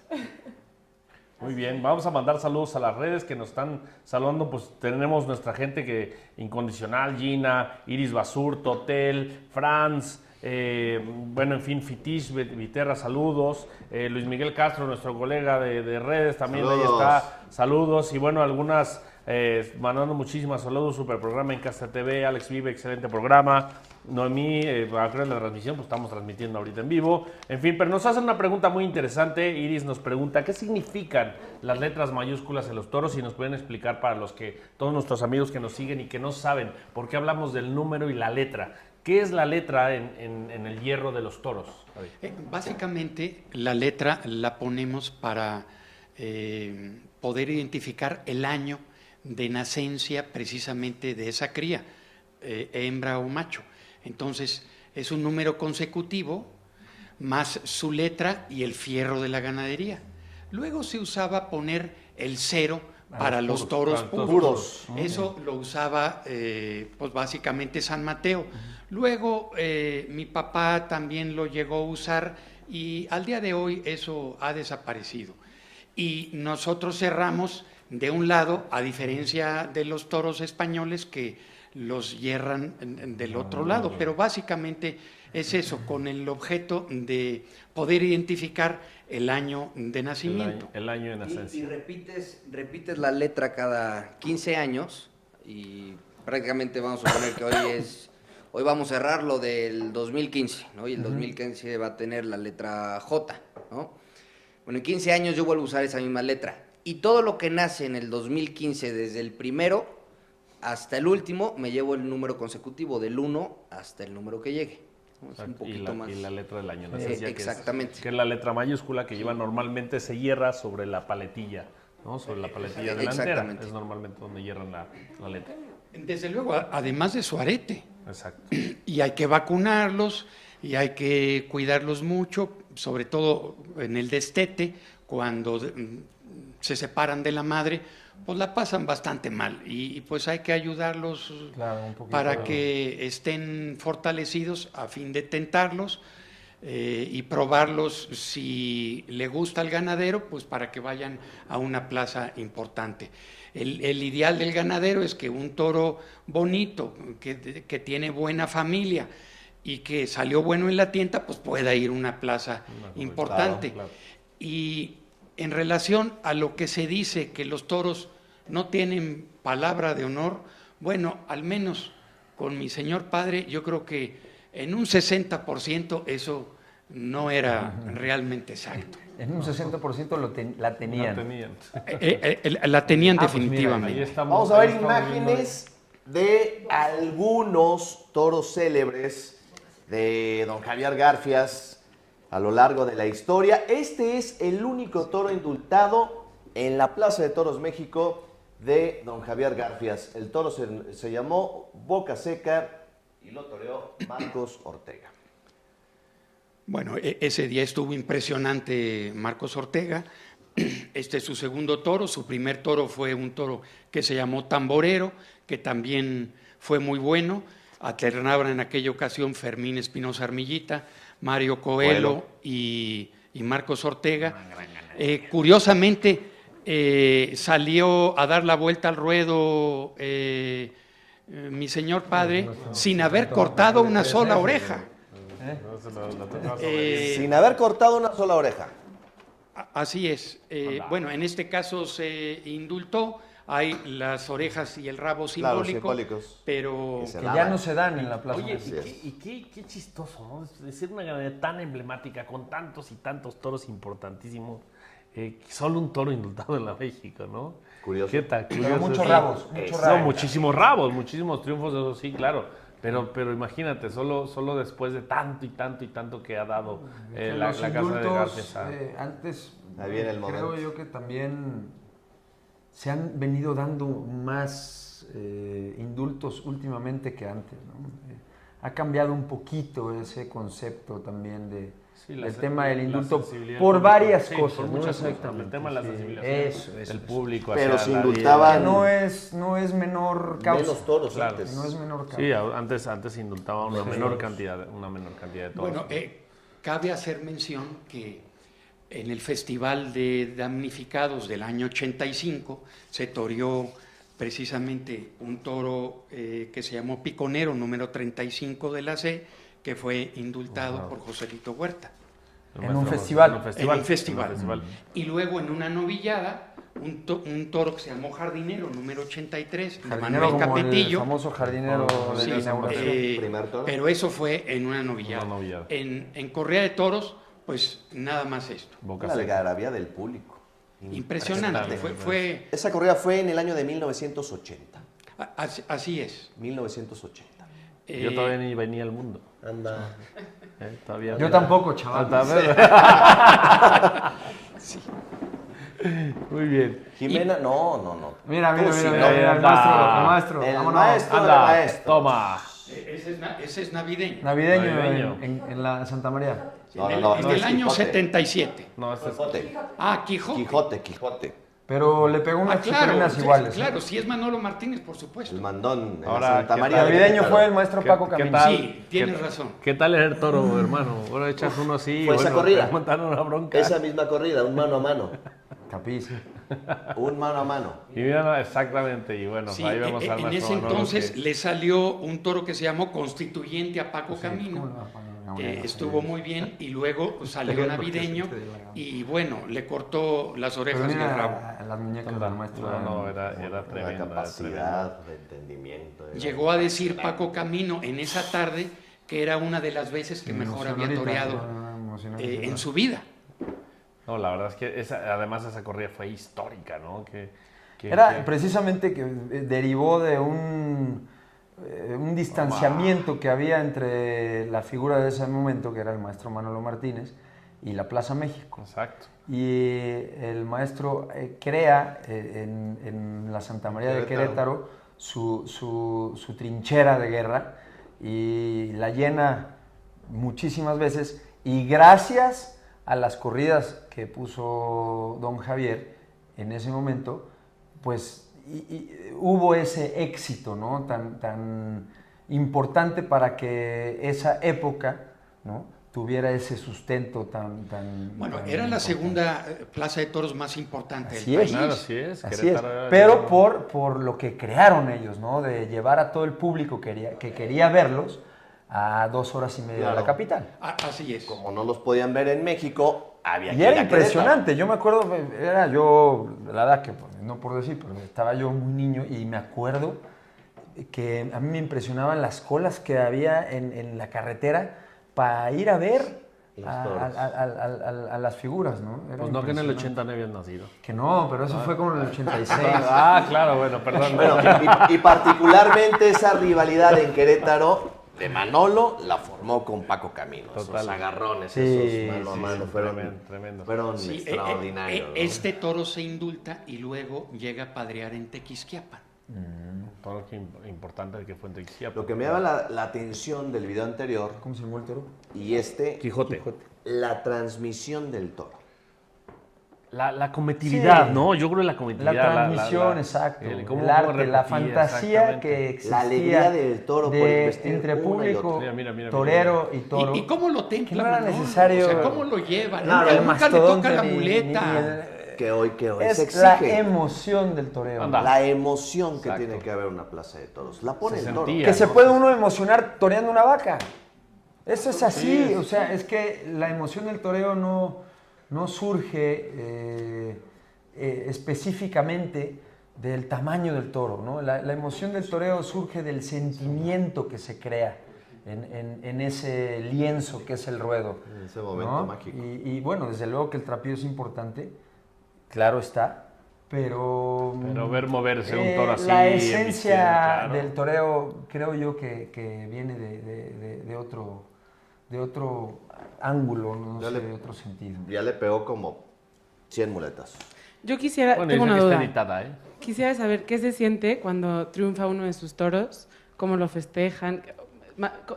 Muy bien, vamos a mandar saludos a las redes que nos están saludando. Pues tenemos nuestra gente que incondicional, Gina, Iris Basur, Totel, Franz, bueno, en fin, Fitish, Viterra, saludos. Luis Miguel Castro, nuestro colega de redes, también ahí está, saludos. Y bueno, algunas mandando muchísimas saludos, super programa en Encaste TV, Alex Vive, excelente programa. Noemí, creo en la transmisión, pues estamos transmitiendo ahorita en vivo. En fin, pero nos hacen una pregunta muy interesante. Iris nos pregunta, ¿qué significan las letras mayúsculas en los toros? Y nos pueden explicar para todos nuestros amigos que nos siguen y que no saben por qué hablamos del número y la letra. ¿Qué es la letra en el hierro de los toros? Básicamente, la letra la ponemos para poder identificar el año de nacencia precisamente de esa cría, hembra o macho. Entonces, es un número consecutivo más su letra y el fierro de la ganadería. Luego se usaba poner el 0 para los toros puros. Eso lo usaba pues básicamente San Mateo. Luego mi papá también lo llegó a usar y al día de hoy eso ha desaparecido. Y nosotros cerramos de un lado, a diferencia de los toros españoles que los hierran del otro lado. Pero básicamente es eso, con el objeto de poder identificar el año de nacimiento. El año de nacencia. Y repites la letra cada 15 años y prácticamente vamos a suponer que hoy vamos a cerrar lo del 2015, ¿no? Y el 2015 va a tener la letra J, ¿no? Bueno, en 15 años yo vuelvo a usar esa misma letra. Y todo lo que nace en el 2015, desde el primero hasta el último, me llevo el número consecutivo del 1 hasta el número que llegue. ¿No? Es un poquito más. Y la letra del año de nacencia, exactamente. que es la letra mayúscula que lleva normalmente, se hierra sobre la paletilla, ¿no? Sobre la paletilla delantera. Exactamente. Es normalmente donde hierran la letra. Desde luego, además de su arete. Exacto. Y hay que vacunarlos y hay que cuidarlos mucho, sobre todo en el destete, cuando se separan de la madre, pues la pasan bastante mal y pues hay que ayudarlos para que estén fortalecidos a fin de tentarlos y probarlos si le gusta al ganadero, pues para que vayan a una plaza importante. El ideal del ganadero es que un toro bonito, que tiene buena familia y que salió bueno en la tienda, pues pueda ir a una plaza importante. Claro. Y en relación a lo que se dice que los toros no tienen palabra de honor, bueno, al menos con mi señor padre, yo creo que en un 60% eso no era realmente exacto. En un 60% la tenían. La tenían Pues definitivamente. mira, Vamos a ver imágenes de algunos toros célebres de don Javier Garfias a lo largo de la historia. Este es el único toro indultado en la Plaza de Toros México de don Javier Garfias. El toro se llamó Boca Seca y lo toreó Marcos Ortega. Bueno, ese día estuvo impresionante Marcos Ortega. Este es su segundo toro. Su primer toro fue un toro que se llamó Tamborero, que también fue muy bueno. Alternaban en aquella ocasión Fermín Espinosa Armillita, Mario Coelho y Marcos Ortega. Curiosamente, salió a dar la vuelta al ruedo mi señor padre sin haber cortado una sola oreja. Sin haber cortado una sola oreja. Así es. Bueno, en este caso se indultó. Hay las orejas y el rabo simbólicos, pero que ya no se dan en la plaza. Oye, y qué chistoso, ¿no? De ser una ganadería tan emblemática, con tantos y tantos toros importantísimos, solo un toro indultado en la México, ¿no? Curioso. ¿Qué tal? Pero muchos rabos. No, muchísimos rabos, muchísimos triunfos, eso sí, claro. Pero imagínate, solo después de tanto y tanto y tanto que ha dado la casa de Garfias. Antes, ahí viene el momento. creo yo que también se han venido dando más indultos últimamente que antes, ¿no? Ha cambiado un poquito ese concepto también del tema del indulto por varias cosas. Por muchas cosas. El tema de la sensibilización del público. Pero hacia se la indultaban. No es menor causa. Menos toros Claro. antes. No es menor causa. Sí, antes se indultaba una menor cantidad de toros. bueno, cabe hacer mención que en el Festival de Damnificados del año 85 se toreó precisamente un toro que se llamó Piconero, número 35 de la C, que fue indultado por Joselito Huerta. En un festival. En un festival. Y luego en una novillada, un toro que se llamó Jardinero, número 83, de Jardinero, Manuel como Capetillo. el famoso jardinero de Sí, la inauguración. Primer toro. Pero eso fue en una novillada. Una novillada. En Correa de Toros, pues nada más esto. Boca La Seca. algarabía del público. Impresionante. Fue Esa corrida fue en el año de 1980. así es. 1980. Yo todavía ni venía al mundo. Anda. Todavía Yo tampoco, chaval. Muy bien. Jimena, no. Mira, Tú sí, mira, el maestro. El Vámonos. maestro del Anda, maestro. toma. Ese es navideño. Navideño. En la Santa María. No, En el es año Quijote. 77. No, este es Quijote. Quijote. Pero le pegó unas chicuelinas iguales. Claro, sí es Manolo Martínez, por supuesto. El mandón en Ahora, la Santa ¿qué María. tal? de Navideño Querétaro. fue el maestro Paco ¿Qué Camino. tal? Sí, tienes razón. ¿Qué tal el toro, hermano? Ahora echas uno así. Fue esa corrida. Montaron una bronca. Esa misma corrida, un mano a mano. Capiz. Un mano a mano. Y mira, exactamente, y bueno, Sí, ahí vemos al en maestro ese Manolo entonces que- le salió un toro que se llamó Constituyente a Paco Camino. Estuvo muy bien y luego salió navideño y bueno, le cortó las orejas y el rabo. Las muñecas del maestro. No, era Una tremendo. era capacidad de entendimiento. Llegó a decir Paco Camino en esa tarde que era una de las veces que mejor había toreado en su vida. No, la verdad es que además esa corrida fue histórica, ¿no? Era precisamente que derivó de un distanciamiento que había entre la figura de ese momento, que era el maestro Manolo Martínez, y la Plaza México. Exacto. Y el maestro crea en la Santa María de Querétaro su trinchera de guerra y la llena muchísimas veces, y gracias a las corridas que puso don Javier en ese momento, pues hubo ese éxito, ¿no? tan importante para que esa época, ¿no? tuviera ese sustento tan Bueno, tan era la importante. segunda plaza de toros más importante Así del es. país. Claro, así es. Así es, Querétaro era- pero por lo que crearon ellos, ¿no? De llevar a todo el público que quería verlos a 2 horas y media de Claro. la capital. Así es. Como no los podían ver en México, había que Y ir era a impresionante, yo me acuerdo, era yo, la verdad que pues, no por decir, pero estaba yo muy niño y me acuerdo que a mí me impresionaban las colas que había en la carretera para ir a ver Los a, toros. a las figuras, ¿no? Era Pues no, que en el impresionante. 80 no habías nacido. Que no, pero eso fue como en el 86. Ah, claro, bueno, perdón. Bueno, y particularmente esa rivalidad en Querétaro de Manolo la formó con Paco Camino. Total. Esos agarrones, Sí, esos mano a sí, mano fueron, tremendo. fueron Sí, extraordinarios. ¿no? Este toro se indulta y luego llega a padrear en Tequisquiapan. Todo que importante que fue en Tequisquiapan. Lo que me llama la atención del video anterior ¿Cómo se llamó el toro? y Quijote. la transmisión del toro. La cometividad, Sí. ¿no? Yo creo que la cometividad. La transmisión, exacto. cómo El arte, repetía, la fantasía exactamente. que existía. La alegría del toro por vestir entre una y público, otra. Mira, torero y toro. ¿Y cómo lo templa? Que no era Manolo? necesario- O sea, ¿cómo lo lleva? Claro, el Nunca le toca la ni muleta. el- Que hoy se es la exige. emoción del toreo. Anda. La emoción que Exacto. tiene que haber en una plaza de toros. La pone Se el toro. sentía. Que se ¿no? puede uno emocionar toreando una vaca. Eso es así, Sí. o sea, es que la emoción del toreo no surge específicamente del tamaño del toro, ¿no? La emoción del toreo surge del sentimiento que se crea en ese lienzo que es el ruedo. En ese momento ¿no? mágico. Y bueno, desde luego que el trapío es importante, claro está, pero... Pero ver moverse un toro así. La en esencia visión, claro. del toreo creo yo que viene de otro ángulo, no Ya sé, le- de otro sentido. Ya le pegó como 100 muletas. Yo quisiera, Bueno, tengo dice una que está duda. editada, ¿eh? Quisiera saber qué se siente cuando triunfa uno de sus toros, cómo lo festejan,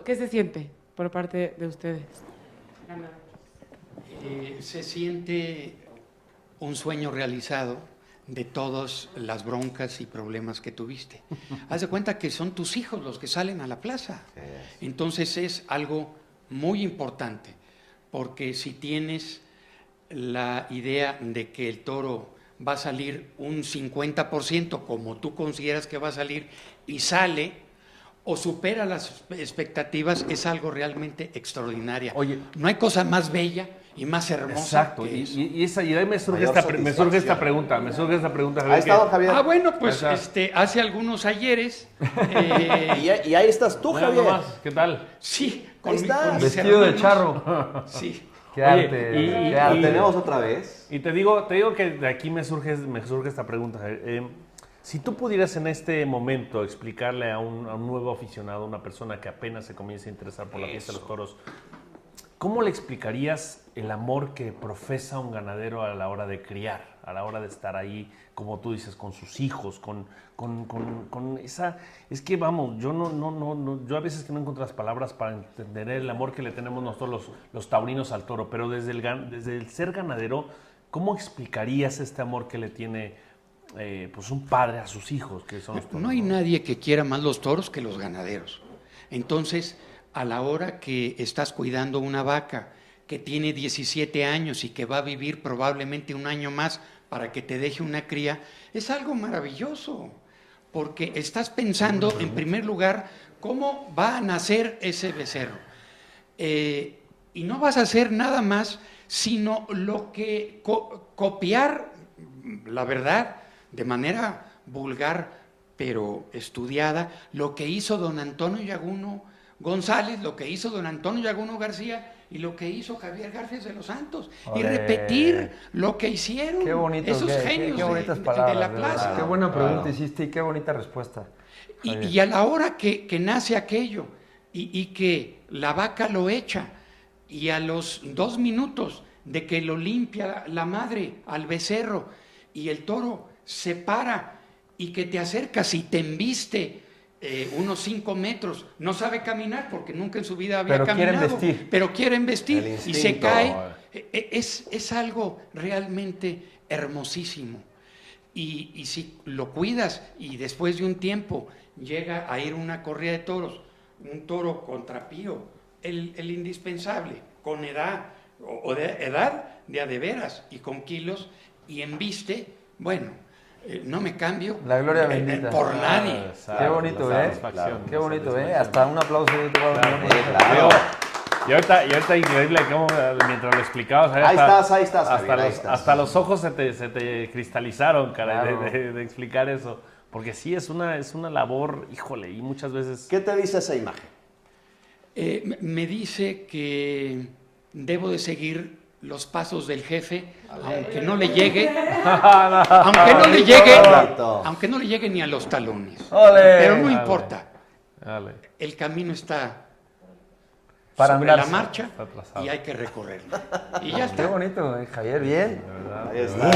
qué se siente por parte de ustedes. Se siente un sueño realizado de todas las broncas y problemas que tuviste. Haz de cuenta que son tus hijos los que salen a la plaza. Entonces es algo muy importante, porque si tienes la idea de que el toro va a salir un 50% como tú consideras que va a salir y sale o supera las expectativas, es algo realmente extraordinario. Oye. No hay cosa más bella y más hermosa Exacto. que eso. Y ahí me surge, Mayor me surge esta satisfacción. pregunta. Me surge esta pregunta. Ahí Javier, está, don que- Javier. Bueno, pues Ahí está. hace algunos ayeres, Y ahí estás tú, Mira Javier. nomás, ¿qué tal? sí, Ahí está. mis Vestido de hermanos. charro. Sí. Qué Oye, arte, y- qué ¿La arte. tenemos otra vez? Y te digo que de aquí me surge esta pregunta. Si tú pudieras en este momento explicarle a un nuevo aficionado, una persona que apenas se comienza a interesar por la fiesta de los toros, ¿cómo le explicarías el amor que profesa un ganadero a la hora de criar, a la hora de estar ahí, como tú dices, con sus hijos, con esa... Es que vamos, yo yo a veces que no encuentro las palabras para entender el amor que le tenemos nosotros los taurinos al toro, pero desde el ser ganadero, ¿cómo explicarías este amor que le tiene pues un padre a sus hijos, que son los toros? No hay nadie que quiera más los toros que los ganaderos. Entonces, a la hora que estás cuidando una vaca que tiene 17 años y que va a vivir probablemente un año más para que te deje una cría, es algo maravilloso, porque estás pensando, en primer lugar, cómo va a nacer ese becerro. Y no vas a hacer nada más, sino lo que copiar, la verdad, de manera vulgar, pero estudiada, lo que hizo don Antonio Yaguno González, lo que hizo don Antonio Yaguno García y lo que hizo Javier Garfias de los Santos. Y repetir lo que hicieron qué bonito, esos genios qué bonitas de palabras, la de plaza. verdad. Qué buena pregunta hiciste y qué bonita respuesta. Y a la hora que nace aquello y que la vaca lo echa y a los 2 minutos de que lo limpia la madre al becerro y el toro se para y que te acercas y te embiste unos 5 metros, no sabe caminar porque nunca en su vida había caminado, pero quiere embestir y se cae, es algo realmente hermosísimo. Y si lo cuidas y después de un tiempo llega a ir una corrida de toros, un toro contra Pío, el indispensable, con edad, o de edad de a de veras y con kilos, y embiste, bueno, no me cambio la gloria bendita por nadie. Qué bonito, Claro, qué bonito, hasta un aplauso. Claro. Y ahorita increíble cómo mientras lo explicabas, Ahí estás, Javier, hasta los ojos se te cristalizaron, caray, Claro. de explicar eso. Porque sí, es una labor, híjole, y muchas veces... ¿Qué te dice esa imagen? Me dice que debo de seguir los pasos del jefe, aunque no le llegue, aunque no le llegue ni a los talones. Pero no importa. Dale. El camino está Para sobre la andarse. marcha Está trazado. y hay que recorrerlo. Y ya Qué está. bonito, Javier, bien. Ahí está,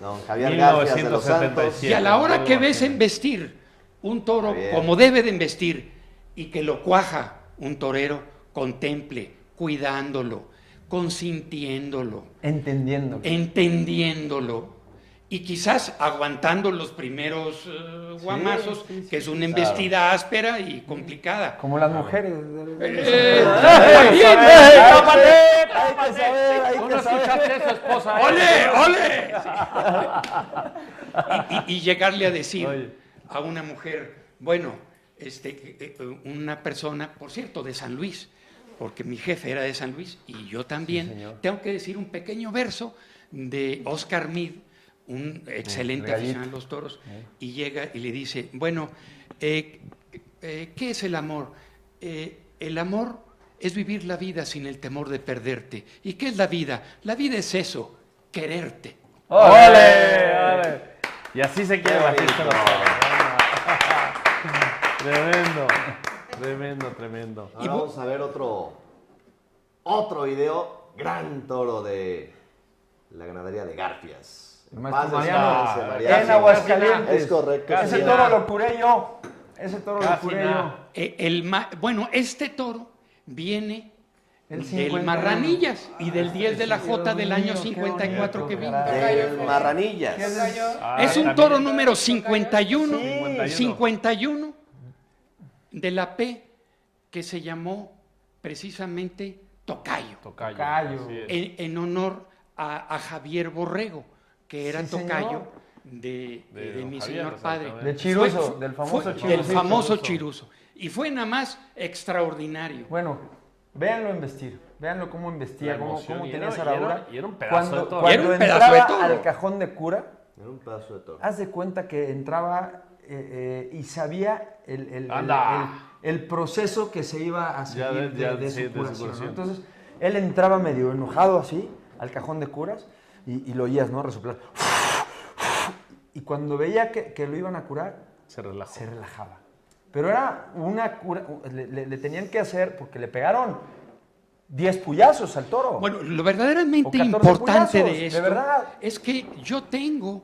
don Javier Garfias de los Santos. 1977. Y a la hora que ves embestir un toro Bien. como debe de embestir y que lo cuaja un torero, contemple, cuidándolo, consintiéndolo, entendiéndolo y quizás aguantando los primeros guamazos, que es una embestida áspera y complicada. Como las mujeres. ¿Tú no escuchaste eso, esposa? ¡Ole! Y llegarle a decir Oye. a una mujer, bueno, una persona, por cierto, de San Luis, porque mi jefe era de San Luis y yo también, tengo que decir un pequeño verso de Oscar Mead, un excelente aficionado a los toros, y llega y le dice, bueno, ¿qué es el amor? El amor es vivir la vida sin el temor de perderte. ¿Y qué es la vida? La vida es eso, quererte. ¡Ole! Y así se quiere la fiesta. Tremendo. Ahora vamos a ver otro video, gran toro de la ganadería de Garfias. El maestro Paz Mariano, descanse, Mariano. en Aguascalientes. Es correcto. Casi Ese toro lo curé yo. Bueno, este toro viene El del 51. Marranillas y del 10 de la J del año 54 que vino. Del Marranillas. Es un toro número 51, Sí. 51 de la P, que se llamó precisamente Tocayo, Tocayo. Así es. en honor a Javier Borrego, que era Sí, señor. tocayo de don mi Javier, señor padre. exactamente. De Chiruso, Fue- del famoso fue- Chiruso. Del famoso Chiruso. Y fue nada más extraordinario. Bueno, véanlo investir. Véanlo cómo La investiga, cómo emoción, y tenía era- esa y era- labura. y era un pedazo de toro. Y era Cuando un pedazo de entraba toro. al cajón de cura, Era un pedazo de toro. haz de cuenta que entraba y sabía Anda. el proceso que se iba a seguir de sí, su curación. curación. ¿No? Entonces, él entraba medio enojado así al cajón de curas y lo oías, ¿no? Resoplar. Y cuando veía que lo iban a curar, Se relajó. se relajaba. Pero era una cura, le tenían que hacer, porque le pegaron 10 puyazos al toro. Bueno, lo verdaderamente O 14 importante puyazos, de de esto verdad. es que yo tengo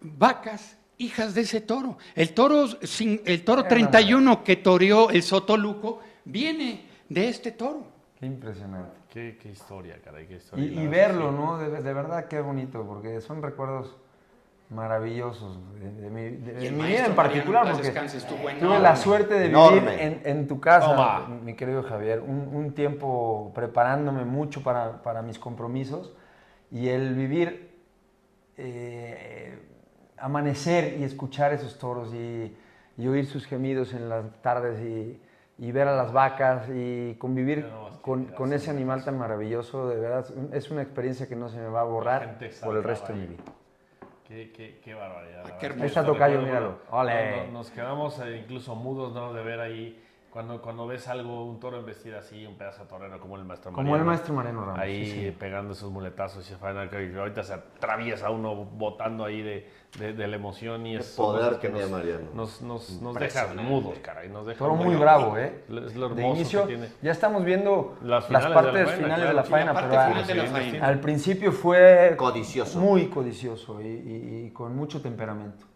vacas hijas de ese toro. El toro 31 que toreó el Sotoluco viene de este toro. Qué impresionante. Qué historia, caray, qué historia. Y verlo, ¿no? De verdad, qué bonito, porque son recuerdos maravillosos de mi Y el mi vida maestro en particular, Mariano, en paz porque descanse, estuvo tuve enorme. la suerte de Enorme. vivir en tu casa, Toma. mi querido Javier, un tiempo preparándome mucho para mis compromisos, y el vivir amanecer y escuchar esos toros y oír sus gemidos en las tardes y ver a las vacas y convivir con ese animal tan maravilloso, de verdad, es una experiencia que no se me va a borrar por el resto de mi vida. Qué barbaridad. Qué hermoso. Ahí está Tocayo, míralo. ¡Ole! Nos quedamos incluso mudos, ¿no? De ver ahí, cuando ves algo, un toro embestido así, un pedazo de torero como el maestro Mariano. Como el maestro Mariano Ramos. Ahí sí. pegando esos muletazos y ahorita se atraviesa uno botando ahí de la emoción y Qué es poder que tenía Mariano. nos deja mudos, caray. Nos deja Toro muy mudos. bravo, ¿eh? Es lo De hermoso inicio, que tiene. ya estamos viendo Las las finales partes de la faena, finales claro. de la Sí, faena, la parte pero final de la faena. al principio fue Codicioso. muy codicioso y con mucho temperamento.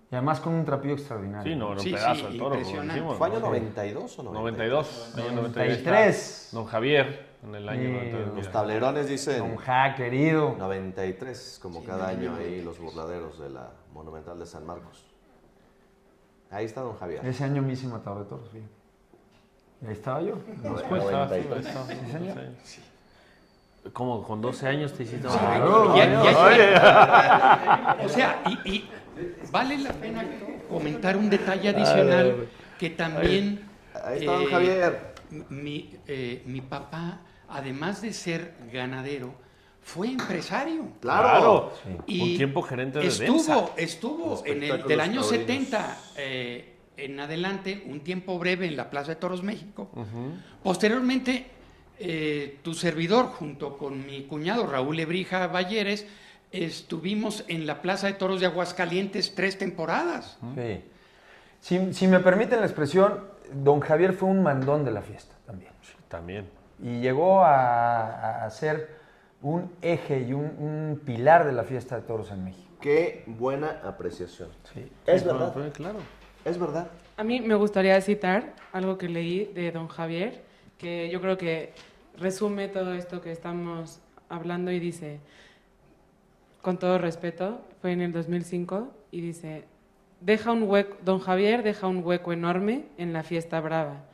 Y además con un trapío extraordinario. Sí, no, era un Sí, pedazo sí, el toro, como impresionante. decimos, ¿Fue año ¿no? 92 o 92. Año 93. Don Javier, en el año Sí, 92. Los mira. tablerones dicen Don Ja, querido. 93, como cada año ahí los burladeros de la Monumental de San Marcos. Ahí está don Javier. Ese año me hice matador de toros, fíjate. Y ahí estaba yo. Después estaba, sí, 93. estaba, Sí, señor. sí. ¿Cómo? ¿Con 12 años te hiciste? Claro, O sea, y vale la pena comentar un detalle adicional que también Ahí está don Javier. mi papá, además de ser ganadero, fue empresario. Claro. Y Un tiempo gerente de Densa. estuvo en el Espectáculos del año taurinos. 70 en adelante, un tiempo breve en la Plaza de Toros México. Posteriormente, tu servidor, junto con mi cuñado Raúl Lebrija Valleres, estuvimos en la Plaza de Toros de Aguascalientes 3 temporadas. Sí. Si me permiten la expresión, don Javier fue un mandón de la fiesta también. También. Y llegó a ser un eje y un pilar de la fiesta de toros en México. Qué buena apreciación. Sí. Es verdad. Claro. Es verdad. A mí me gustaría citar algo que leí de don Javier, que yo creo que resume todo esto que estamos hablando y dice, con todo respeto, fue en el 2005 y dice, don Javier deja un hueco enorme en la fiesta brava,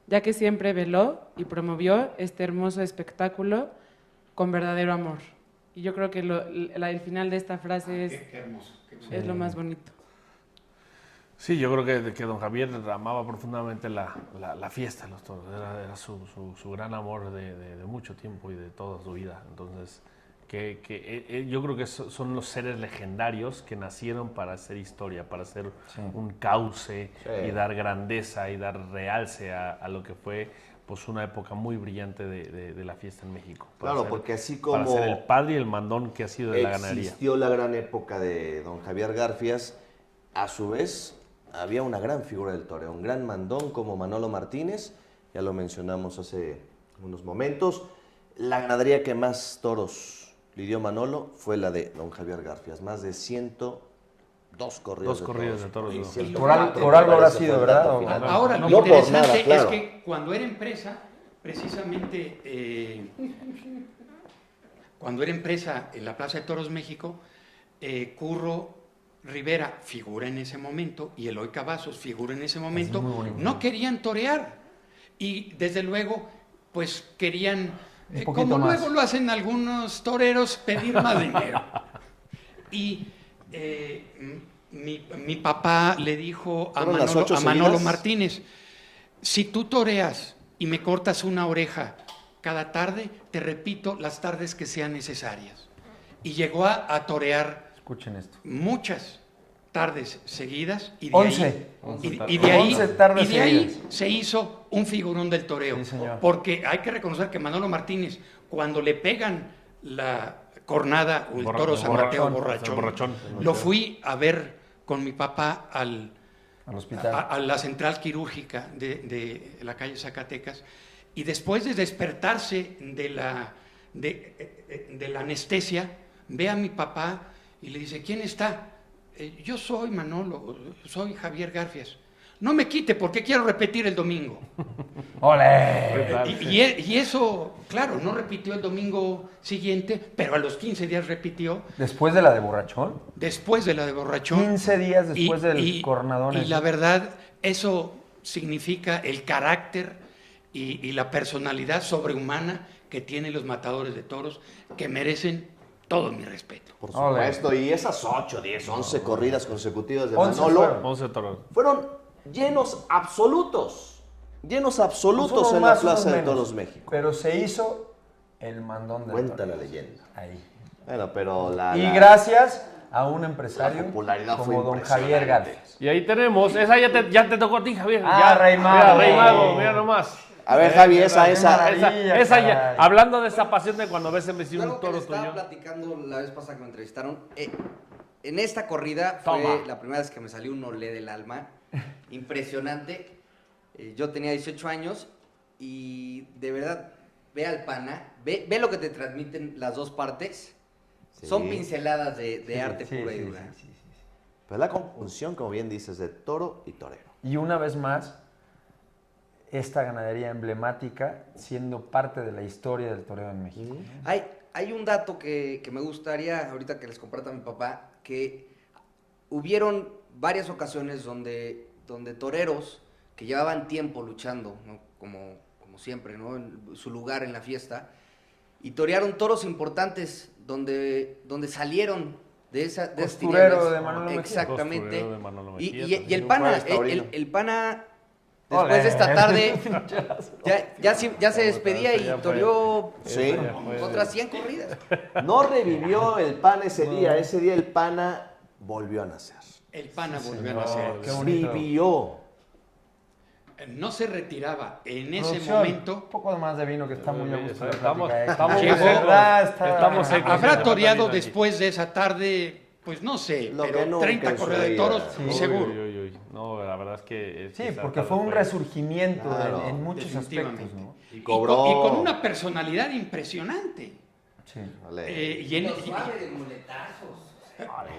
ya que siempre veló y promovió este hermoso espectáculo con verdadero amor. Y yo creo que el final de esta frase Qué hermoso. es lo más bonito. Sí, yo creo que don Javier amaba profundamente la fiesta de los toros. Era su gran amor de mucho tiempo y de toda su vida. Entonces, yo creo que son los seres legendarios que nacieron para hacer historia, para hacer un cauce y dar grandeza y dar realce a lo que fue pues una época muy brillante de la fiesta en México. Claro, porque así como para ser el padre y el mandón que ha sido de la ganadería. existió la gran época de don Javier Garfias, a su vez había una gran figura del toreo, un gran mandón como Manolo Martínez, ya lo mencionamos hace unos momentos. La ganadería que más toros lidió Manolo fue la de don Javier Garfias, más de 102 corridos Dos corridos de toros. Y ¿no? 104, Por algo habrá parece, sido, fue el dato ¿verdad? final. Ahora, lo No por interesante nada, claro. es que cuando era empresa, precisamente, cuando era empresa en la Plaza de Toros México, Curro Rivera, figura en ese momento, y Eloy Cavazos, figura en ese momento, muy bonito. no querían torear. Y desde luego, pues querían, Un poquito como más. luego lo hacen algunos toreros, pedir más dinero. Y mi papá le dijo a ¿Fueron las Manolo, 8 Manolo seguidas? Martínez, si tú toreas y me cortas una oreja cada tarde, te repito las tardes que sean necesarias. Y llegó a torear Escuchen esto. muchas tardes seguidas y de 11. ahí, y de ahí, 11 tardes y de ahí seguidas. se hizo un figurón del toreo. Sí, señor. Porque hay que reconocer que Manolo Martínez, cuando le pegan la cornada o el toro San Mateo borrachón, lo fui a ver con mi papá Al hospital. a la central quirúrgica de la calle Zacatecas, y después de despertarse de la anestesia, ve a mi papá y le dice, ¿quién está? Yo soy Manolo, soy Javier Garfias. No me quite porque quiero repetir el domingo. ¡Ole! Y eso, claro, no repitió el domingo siguiente, pero a los 15 días repitió, Después de la de borrachón. después de la de borrachón. 15 días después del cornadón. Y la verdad, eso significa el carácter y la personalidad sobrehumana que tienen los matadores de toros, que merecen todo mi respeto. Por Ole. supuesto, y esas 8, 10, 11 corridas consecutivas de 11 Manolo fueron. 11 toros. fueron llenos absolutos Unos en la más, Plaza unos de menos, Toros México. Pero se hizo el mandón del Cuenta toreo. la leyenda. Ahí. Bueno, pero Y gracias a un empresario La popularidad fue como don Javier impresionante. Garfias. Y ahí tenemos, esa ya te tocó a ti, Javier. Ah, ya, Rey Mago. Mira, Rey Mago, mira nomás. A ver, Javi, Qué esa. maravilla. Esa ya, caray. hablando de esa pasión de cuando ves en Yo vecino algo un que toro les estaba tuyo. platicando la vez pasada que me entrevistaron, en esta corrida fue Toma. la primera vez que me salió un olé del alma. Impresionante. Yo tenía 18 años y de verdad, ve al pana, ve lo que te transmiten las dos partes. Sí. Son pinceladas de arte Sí, pura y sí, dura. sí, sí, sí. Pues la conjunción, como bien dices, de toro y torero. Y una vez más, esta ganadería emblemática siendo parte de la historia del toreo en México. Hay un dato que me gustaría, ahorita que les comparta mi papá, que hubieron varias ocasiones donde toreros que llevaban tiempo luchando, ¿no? como siempre, ¿no? En su lugar en la fiesta, y torearon toros importantes donde salieron de esas Costurero tinieblas. de Manolo Mejía. Exactamente. Costurero de Manolo Y Mejía el Un pana, jueves taurino. el pana, después de esta tarde, ya se despedía y ya fue. toreó Sí. otras 100 corridas. No revivió el pana ese día el pana volvió a nacer. El pana volvió a señor. nacer. Qué bonito. Vivió. No se retiraba en ese Producción, momento. un poco más de vino que está muy a gusto. la Estamos- plática, estamos De secos. verdad, está- Estamos secos. Habrá Sí, toreado aquí. después de esa tarde, pues no sé, Lo que pero nunca 30 en su corridas de vida. toros, Sí. Uy, seguro. uy, uy, uy. No, la verdad es que... Sí, esa porque tarde fue un resurgimiento Claro, en muchos definitivamente. aspectos, ¿no? Y Y cobró. con una personalidad impresionante. Sí. Vale.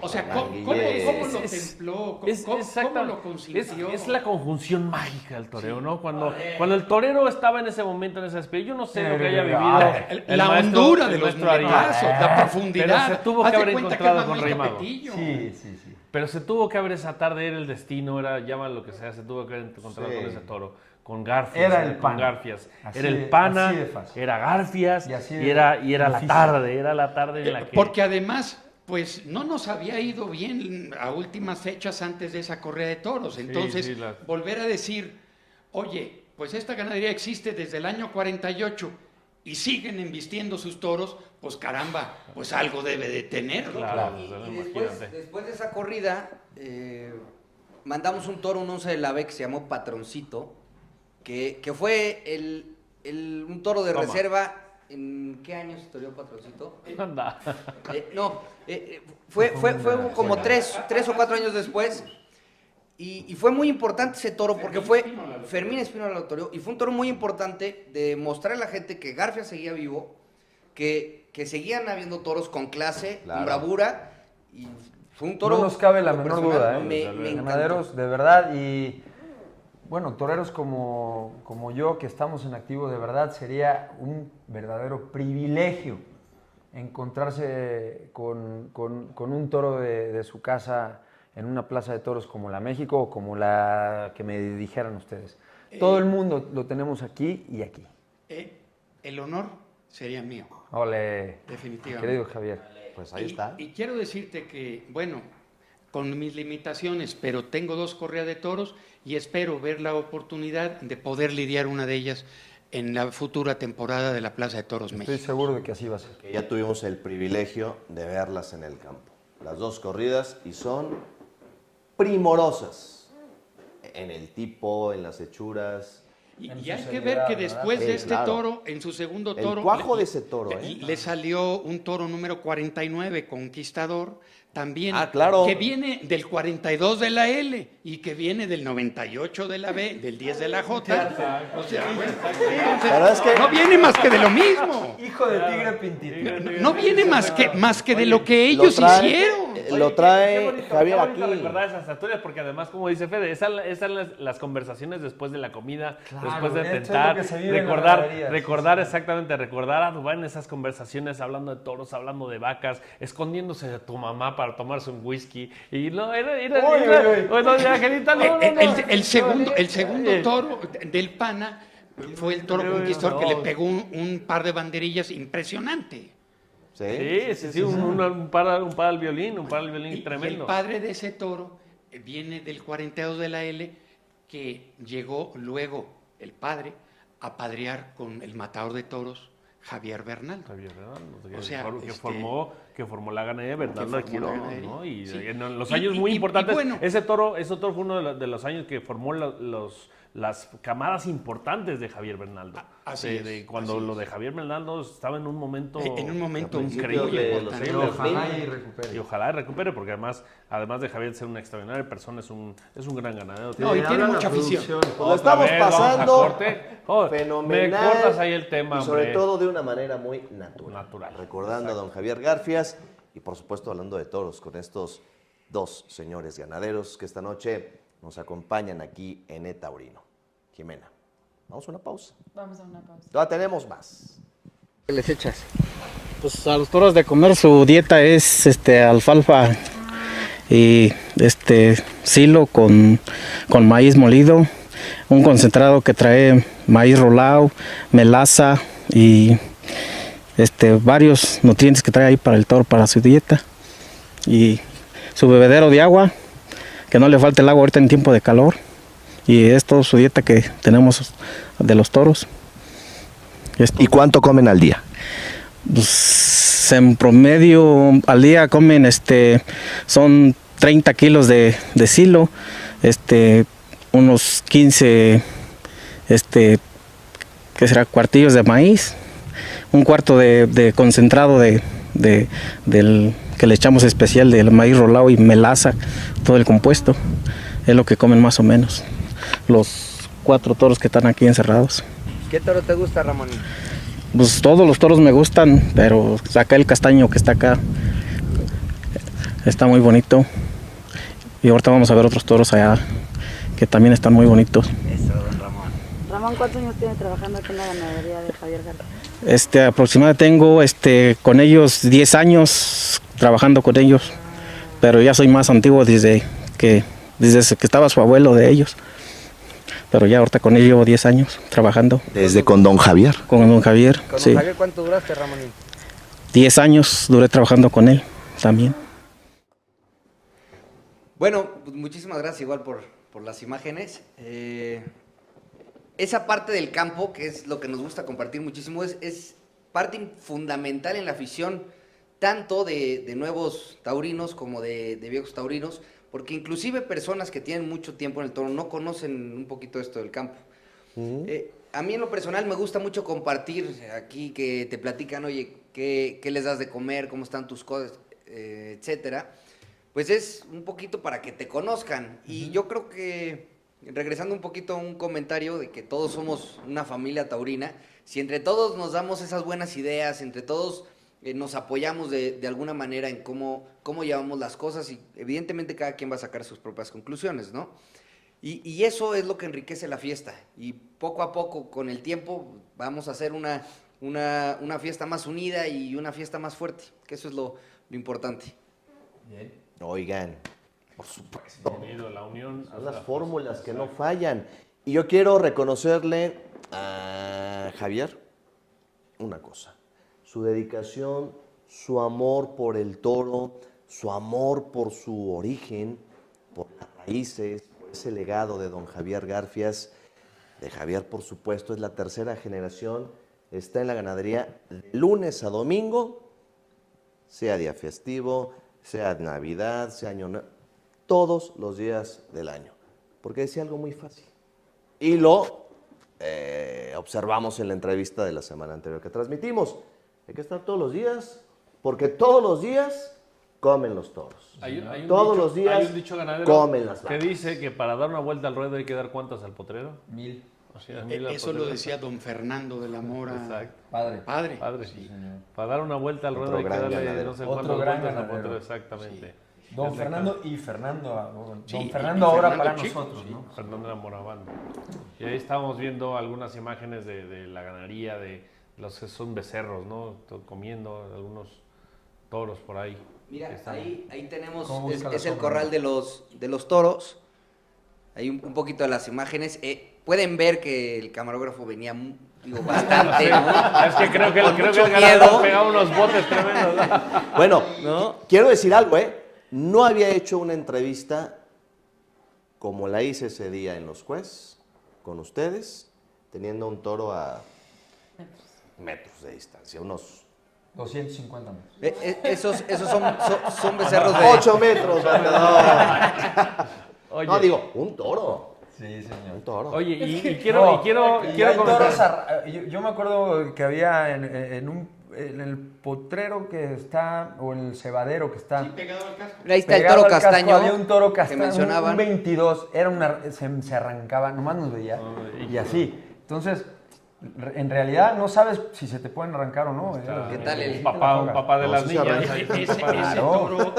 O sea, Juan ¿cómo Guillén. lo Es- templó? Es, ¿Cómo exacta- lo consintió? es la conjunción mágica del toreo, ¿no? Cuando el torero estaba en ese momento, en ese aspecto, yo no sé lo que haya vivido. el La maestro- hondura el de los maestro Ariel. muletazos, la profundidad. Pero se tuvo Haz que de haber cuenta que encontrado es con Manuel Rey Mago. Capetillo. Sí. Pero se tuvo que haber esa tarde, era el destino, era, llaman lo que sea, se tuvo que haber encontrado Sí. con ese toro, con Garfias. Era el con pana. Garfias. Así Era el de- pana, así de fácil. era Garfias, Y así y de era la difícil. tarde, era la tarde en la que... Porque además, pues no nos había ido bien a últimas fechas antes de esa corrida de toros. Entonces, sí, volver a decir, oye, pues esta ganadería existe desde el año 48 y siguen embistiendo sus toros, pues caramba, pues algo debe de tenerlo. Claro, Y imagínate. después de esa corrida, mandamos un toro, un 11 de la B que se llamó Patroncito, que fue un toro de Toma. reserva. ¿En qué año se toreó Patroncito? Anda. Fue como 3 o 4 años después. Y fue muy importante ese toro porque fue Fermín Espínola lo toreó. Y fue un toro muy importante de mostrar a la gente que Garfia seguía vivo, que seguían habiendo toros con clase, Claro. con bravura. Y fue un toro. No nos cabe la lo menor personal, duda, ¿eh? Me encantó. Ganaderos, de verdad, y bueno, toreros como yo, que estamos en activo, de verdad, sería un verdadero privilegio encontrarse con un toro de su casa en una plaza de toros como la México o como la que me dijeran ustedes. Todo el mundo lo tenemos aquí y aquí. El honor sería mío, Ole, definitivamente. querido Javier. Pues ahí Y- está. Y quiero decirte que, bueno, con mis limitaciones, pero tengo 2 corridas de toros y espero ver la oportunidad de poder lidiar una de ellas en la futura temporada de la Plaza de Toros Estoy México. seguro de que así va a ser. Que ya tuvimos el privilegio de verlas en el campo. Las 2 corridas y son primorosas. En el tipo, en las hechuras. Y En y su hay que seriedad, ver que ¿verdad? después Sí, de este claro. toro, en su segundo El toro... cuajo de ese toro, le salió un toro número 49, Conquistador, también, Ah, claro. que viene del 42 de la L y que viene del 98 de la B, del 10 de la J. O sea, Pero es que- no viene más que de lo mismo. Hijo de tigre pintito. No viene más que de lo que ellos hicieron. Lo trae qué bonito, Javier qué bonito aquí. recordar esas historias porque además, como dice Fede, esas las conversaciones después de la comida, Claro, después de esto es lo tentar, que se vive en las ganaderías. recordar exactamente, recordar a Dubán en esas conversaciones hablando de toros, hablando de vacas, escondiéndose de tu mamá para tomarse un whisky. Y no, bueno, de Angelita, no, no, no. El segundo toro del Pana fue el toro conquistador que le pegó un par de banderillas impresionante. Sí, un par al violín, Y tremendo. el padre de ese toro viene del 42 de la L, que llegó luego el padre a padrear con el matador de toros, Javier Bernal. O sea, que formó la ganadería de Bernardo de Quirós, ¿no? Y sí. en los años muy importantes. Bueno, ese toro fue uno de los años que formó las camadas importantes de Javier Bernaldo. Cuando lo de Javier Bernaldo estaba en un momento increíble. Y ojalá recupere, porque además de Javier ser una extraordinaria persona, es un gran ganadero. No, y tiene mucha afición. Pues lo estamos pasando fenomenal. Me cortas ahí el tema, y sobre hombre. todo de una manera muy natural. Recordando a don Javier Garfias y por supuesto hablando de toros con estos dos señores ganaderos que esta noche nos acompañan aquí en Taurino. Jimena, vamos a una pausa. Vamos a una pausa. Todavía tenemos más. ¿Qué les echas? Pues a los toros de comer su dieta es alfalfa y silo con maíz molido, un concentrado que trae maíz rolado, melaza y varios nutrientes que trae ahí para el toro, para su dieta, y su bebedero de agua, que no le falte el agua ahorita en tiempo de calor, y es toda su dieta que tenemos de los toros. ¿Y cuánto comen al día? Pues, en promedio al día comen son 30 kilos de silo, unos 15 ¿qué será? Cuartillos de maíz, un cuarto de concentrado del que le echamos especial del maíz rolado y melaza, todo el compuesto. Es lo que comen más o menos los 4 toros que están aquí encerrados. ¿Qué toro te gusta, Ramón? Pues todos los toros me gustan, pero acá el castaño que está acá está muy bonito. Y ahorita vamos a ver otros toros allá que también están muy bonitos. Eso, don Ramón. Ramón, ¿cuántos años tiene trabajando aquí en la ganadería de Javier Garfias? Aproximadamente tengo con ellos 10 años trabajando con ellos, pero ya soy más antiguo desde que estaba su abuelo de ellos. Pero ya ahorita con él llevo 10 años trabajando. ¿Desde con don Javier? Con don Javier, ¿Con sí. don Javier cuánto duraste, Ramón? 10 años duré trabajando con él también. Bueno, pues muchísimas gracias igual por las imágenes. Esa parte del campo, que es lo que nos gusta compartir muchísimo, es parte fundamental en la afición, tanto de nuevos taurinos como de viejos taurinos, porque inclusive personas que tienen mucho tiempo en el toro no conocen un poquito esto del campo. A mí en lo personal me gusta mucho compartir aquí, que te platican, oye, qué les das de comer, cómo están tus cosas, etcétera. Pues es un poquito para que te conozcan. Y yo creo que, regresando un poquito a un comentario de que todos somos una familia taurina, si entre todos nos damos esas buenas ideas, entre todos nos apoyamos de alguna manera en cómo llevamos las cosas, y evidentemente cada quien va a sacar sus propias conclusiones, ¿no? Y eso es lo que enriquece la fiesta, y poco a poco, con el tiempo, vamos a hacer una fiesta más unida y una fiesta más fuerte, que eso es lo importante. Bien. Oigan, por supuesto. La unión. Son las fórmulas que no fallan. Y yo quiero reconocerle a Javier una cosa. Su dedicación, su amor por el toro, su amor por su origen, por las raíces, por ese legado de don Javier Garfias. De Javier, por supuesto, es la tercera generación. Está en la ganadería de lunes a domingo, sea día festivo, sea Navidad, sea Año Nuevo, todos los días del año. Porque decía algo muy fácil. Y lo observamos en la entrevista de la semana anterior que transmitimos. Hay que estar todos los días, porque todos los días comen los toros. Todos los días hay un dicho ganadero comen las que vacas. dice que para dar una vuelta al ruedo hay que dar ¿cuántas al potrero? 1000. O sea, 1000 al Eso lo potrero. decía don Fernando de la Mora. Exacto. Padre. Padre. Padre, Sí, señor. para dar una vuelta al Otro ruedo hay que gran darle ganadero. no sé Otro cuántas gran vueltas al ganadero. potrero, exactamente. Don Exacto. Fernando y Fernando. Sí, Don y Fernando ahora Fernando para Chico, nosotros, sí. ¿no? Fernando Lamoraván. Y ahí estábamos viendo algunas imágenes de la ganadería, de los que son becerros, ¿no? Comiendo algunos toros por ahí. Mira, Que están- ahí tenemos, ¿Cómo busca la es el sombra? corral de los toros. Ahí un poquito de las imágenes. pueden ver que el camarógrafo venía bastante, ¿no? Es que creo que Con el mucho ganador miedo. pegaba unos botes tremendos. Bueno, ¿No? quiero decir algo, ¿eh? No había hecho una entrevista como la hice ese día en Los Juez, con ustedes, teniendo un toro a metros de distancia, unos 250 metros. Esos son becerros de... 8 metros, no. Oye, No, digo, un toro. Sí, señor. Un toro. oye, y No, quiero y hay comentar. toros yo me acuerdo que había en el potrero que está, o en el cebadero que está. Sí, pegado al casco. Ahí está el pegado toro al casco, castaño. había un toro que castaño, mencionaban. un 22, se arrancaba, nomás nos veía, y así. Entonces, en realidad no sabes si se te pueden arrancar o no. ¿Qué tal el- Un papá de No, las sí se niñas. arranca. Ese Claro. toro,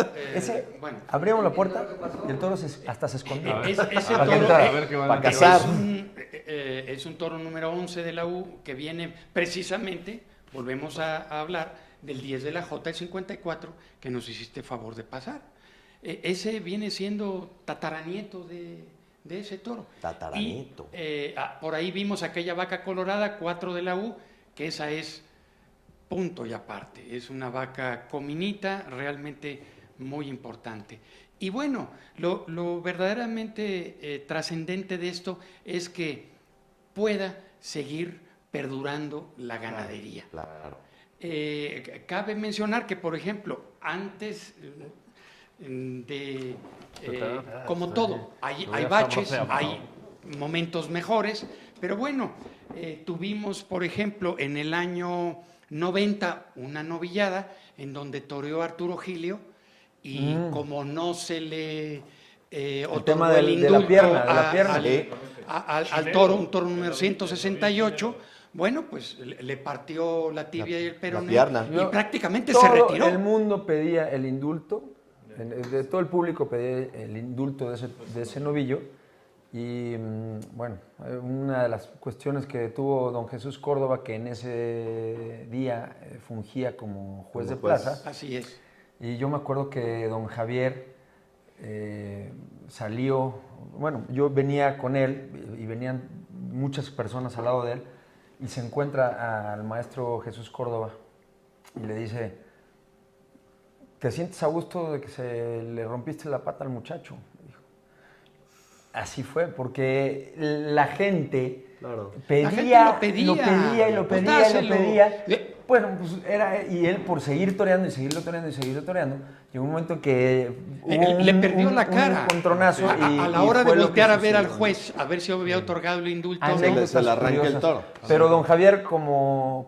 Bueno, abrimos la puerta y el toro hasta se escondió. ese Para que toro entrara. A ver qué van Para a cazar. es un toro número 11 de la U que viene precisamente, volvemos a hablar del 10 de la J, el 54, que nos hiciste favor de pasar. Ese viene siendo tataranieto de ese toro. Tataranieto. Y, por ahí vimos aquella vaca colorada, 4 de la U, que esa es punto y aparte. Es una vaca cominita, realmente muy importante. Y bueno, lo verdaderamente trascendente de esto es que pueda seguir perdurando la ganadería. Claro. Cabe mencionar que, por ejemplo, antes como todo, hay baches, hay momentos mejores, pero bueno, tuvimos, por ejemplo, en el año 90 una novillada en donde toreó Arturo Gilio y como no se le otorgó tema de la indulto pierna, al toro, un toro número 168, bueno, pues le partió la tibia y el peroné pierna. y prácticamente Todo se retiró. el mundo pedía el indulto, de todo el público pedía el indulto de ese novillo. Y bueno, una de las cuestiones que tuvo don Jesús Córdoba, que en ese día fungía como juez de plaza. Así es. Y yo me acuerdo que don Javier salió, bueno, yo venía con él y venían muchas personas al lado de él y se encuentra al maestro Jesús Córdoba y le dice, ¿te sientes a gusto de que se le rompiste la pata al muchacho? Dijo. Así fue, porque la gente Claro. pedía, La gente lo pedía. pedía y lo Pues pedía y lo dáselo. pedía. Bueno, pues era, y él por seguir toreando y seguirlo toreando y seguirlo toreando, llegó un momento en que hubo Le perdió la cara. un encontronazo A la y hora de fue lo que voltear a ver al sucedió. juez, a ver si había otorgado el indulto. Anécdotas Se le arranca el curiosas. toro. Pero don Javier, como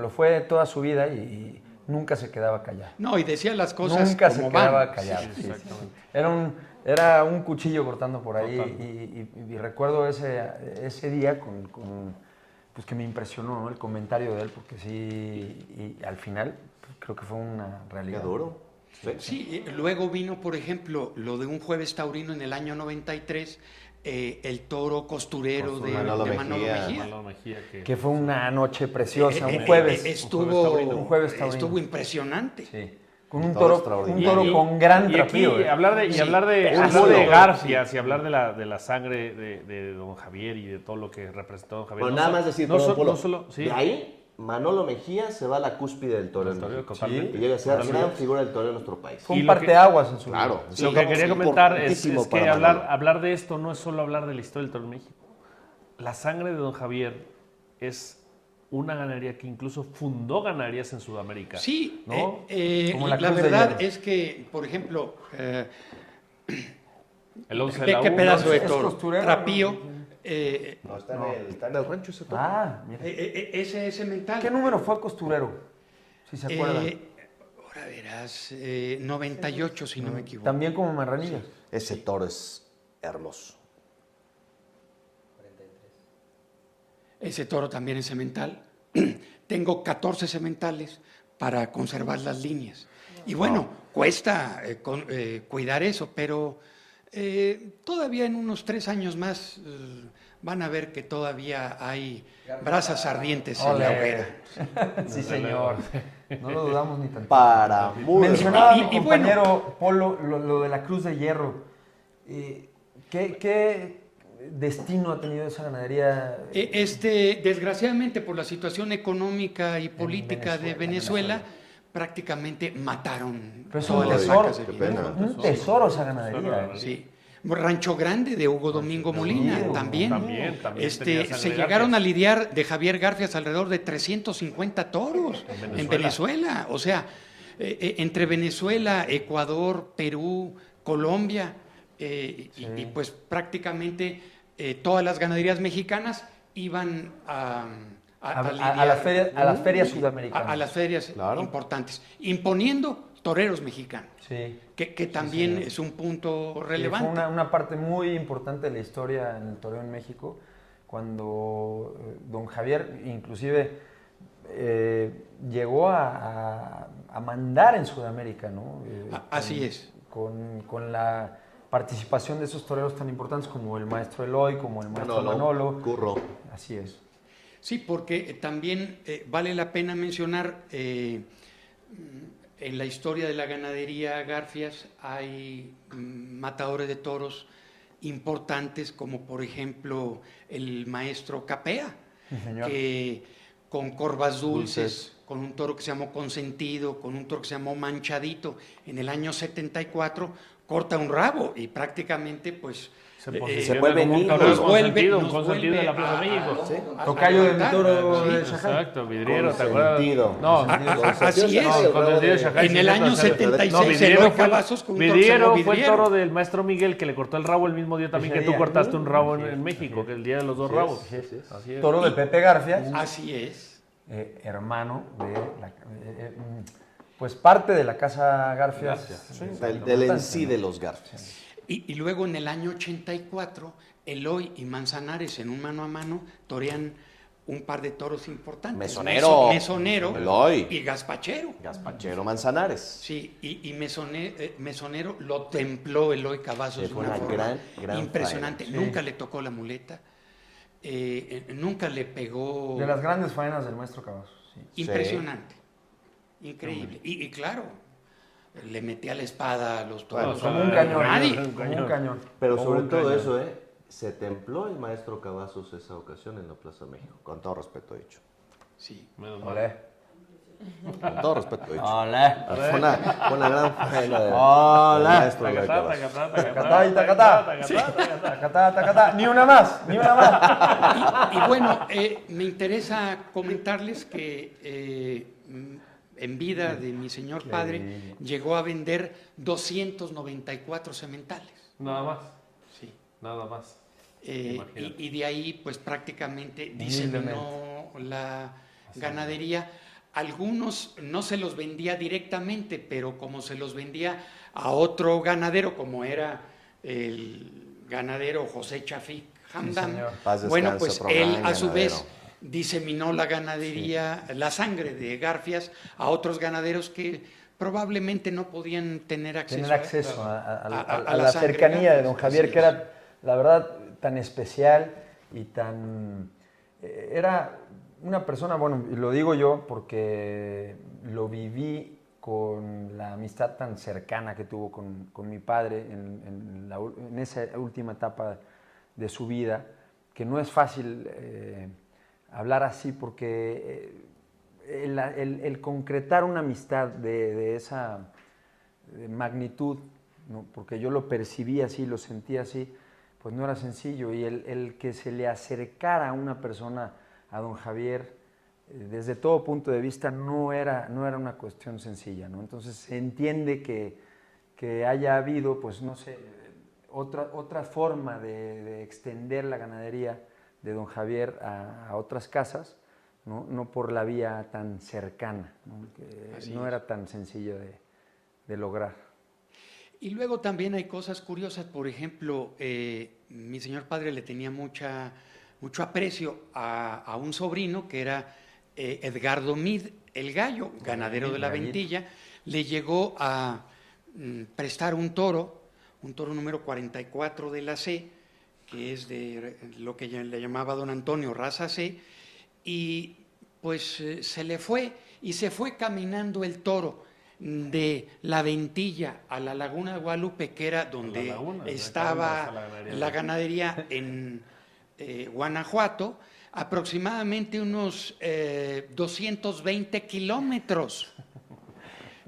lo fue toda su vida, y nunca se quedaba callado. No, y decía las cosas Nunca como se quedaba van. callado. Sí, Sí, sí, sí. Era un cuchillo cortando por ahí y recuerdo ese día pues que me impresionó, ¿no? El comentario de él, porque sí, y al final pues, creo que fue una Qué realidad. duro. Sí, luego vino, por ejemplo, lo de un jueves taurino en el año 93, el toro costurero de Manolo Manolo Mejía. Mejía. Manolo Mejía, Que fue una noche preciosa, un Eh, jueves. estuvo, Un jueves taurino. estuvo impresionante. Sí. Con un Toro toro extraordinario. con gran y aquí trapío. hablar de, y Sí. hablar de, Un hablar de mulo. Garfias y hablar de la sangre de don Javier y de todo lo que representó don Javier. Bueno, No nada so- más decir, no, perdón, so- Polo, no solo, sí, de ahí Manolo Mejía se va a la cúspide del toro. Del toreo, en México. totalmente. Y llega a ser Totalmente. gran figura del toro en nuestro país. Fue Y un lo que- parteaguas en su vida. Claro. lo Sí, que quería comentar es importantísimo que para Manolo. hablar de esto no es solo hablar de la historia del toro en México. La sangre de don Javier es una ganadería que incluso fundó ganaderías en Sudamérica. Sí, ¿no? Como la la Cruz de verdad Hierro. es que, por ejemplo, El 11 de la qué U, pedazo de es toro, costurero, Trapío, No, está en el rancho ese toro. Ah, mira. ese mental. ¿Qué número fue costurero? Si se acuerdan. Ahora verás, 98 si no me equivoco. También como Marranillas. Ese toro es hermoso. Ese toro también es semental. Tengo 14 sementales para conservar las líneas. Y bueno, cuesta cuidar eso, pero todavía en unos 3 años más van a ver que todavía hay brasas ardientes en la hoguera. Sí, señor. No lo dudamos ni tanto. Para muy Mencionaba Y mi compañero Polo lo de la Cruz de Hierro. destino ha tenido esa ganadería? Desgraciadamente, por la situación económica y política de Venezuela, prácticamente mataron Pero es todas un las tesoro, vacas de Venezuela. un tesoro esa ganadería. Sí. Rancho Grande de Hugo Domingo Molina, también. También tenía Se sangre llegaron Garfias. a lidiar de Javier Garfias alrededor de 350 toros en Venezuela. O sea, entre Venezuela, Ecuador, Perú, Colombia, y pues prácticamente todas las ganaderías mexicanas iban a las ferias sudamericanas. a las ferias importantes, imponiendo toreros mexicanos, que también es un punto relevante. Fue una parte muy importante de la historia en el toreo en México, cuando don Javier inclusive llegó a mandar en Sudamérica, ¿no? Así es. Con la participación de esos toreros tan importantes como el maestro Eloy, como el maestro Manolo. Curro. Así es. Sí, porque también vale la pena mencionar, en la historia de la ganadería Garfias hay matadores de toros importantes, como por ejemplo el maestro Capea, que con corvas dulces, con un toro que se llamó Consentido, con un toro que se llamó Manchadito, en el año 74 corta un rabo y prácticamente pues se vuelve como un niño. torero consentido, un consentido de la Plaza México. Tocayo de mi toro Sí, de Shajay. exacto, vidriero, ¿te acuerdas? No, así es. consentido de Shajay, En el año 76, Vidriero Eloy Cavazos con un toro Vidriero que se fue el llama toro del maestro Miguel que le cortó el rabo el mismo día también que tú cortaste un rabo en México, que el día de los dos rabos. Así es. Toro de Pepe Garfias. Así es. Hermano de pues parte de la casa Garfias. Del en sí de los Garfias. Y luego en el año 84, Eloy y Manzanares en un mano a mano torean un par de toros importantes. Mesonero Eloy. Y Gaspachero. Gaspachero Manzanares. Sí, y Mesonero lo templó Eloy Cavazos de una forma gran impresionante. faena. Nunca le tocó la muleta, nunca le pegó. De las grandes faenas del maestro Cavazos. Sí. Impresionante, increíble. Y claro, le metía la espada a los toros. Como un cañón. Nadie. Como un cañón. Pero Como sobre un todo cañón. eso, se templó el maestro Cavazos esa ocasión en la Plaza México. Con todo respeto dicho. Sí. Olé. Con todo respeto dicho. Olé. Fue una gran faena del Hola. maestro Eloy Cavazos. Tacatá y tacatá. Tacatá, tacatá. Ni una más. Y bueno, me interesa comentarles que en vida de mi señor padre llegó a vender 294 sementales. Nada más. Sí. Nada más. Y de ahí pues prácticamente diseminó la ganadería. Algunos no se los vendía directamente, pero como se los vendía a otro ganadero, como era el ganadero José Chafik Hamdan, bueno, pues él a su vez diseminó la ganadería, la sangre de Garfias a otros ganaderos que probablemente no podían tener acceso, a la cercanía de don Javier, que era, la verdad, tan especial y tan... Era una persona, bueno, y lo digo yo porque lo viví con la amistad tan cercana que tuvo con mi padre en esa última etapa de su vida, que no es fácil hablar así porque el concretar una amistad de esa magnitud, ¿no? Porque yo lo percibí así, lo sentí así, pues no era sencillo. Y el que se le acercara a una persona, a don Javier, desde todo punto de vista, no era una cuestión sencilla, ¿no? Entonces se entiende que haya habido, pues no sé, otra forma de extender la ganadería de don Javier a otras casas, no por la vía tan cercana, ¿no? Que no era tan sencillo de lograr. Y luego también hay cosas curiosas, por ejemplo, mi señor padre le tenía mucho aprecio a un sobrino que era Edgardo Mid, el gallo, ganadero de la Ventilla. Le llegó a prestar un toro número 44 de la C, que es de lo que le llamaba don Antonio raza C, y pues se le fue y se fue caminando el toro. de La Ventilla a la Laguna de Guadalupe, que era donde estaba la ganadería en Guanajuato, aproximadamente unos 220 kilómetros.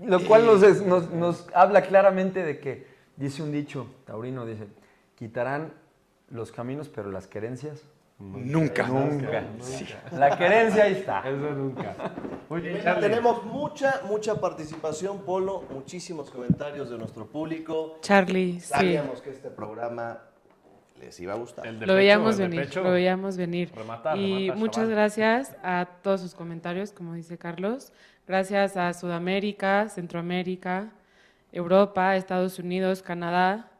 Lo cual nos habla claramente de que, dice un dicho taurino, dice, quitarán los caminos, pero las querencias... Nunca. Sí. La querencia ahí está. Eso nunca. Muy bien, Bien, Charlie. tenemos mucha participación, Polo, muchísimos comentarios de nuestro público. Charlie, sí. Sabíamos que este programa les iba a gustar. El de Lo pecho, veíamos el de venir, pecho. lo veíamos venir. Remata, Y remata, muchas chaval. gracias a todos sus comentarios, como dice Carlos. Gracias a Sudamérica, Centroamérica, Europa, Estados Unidos, Canadá,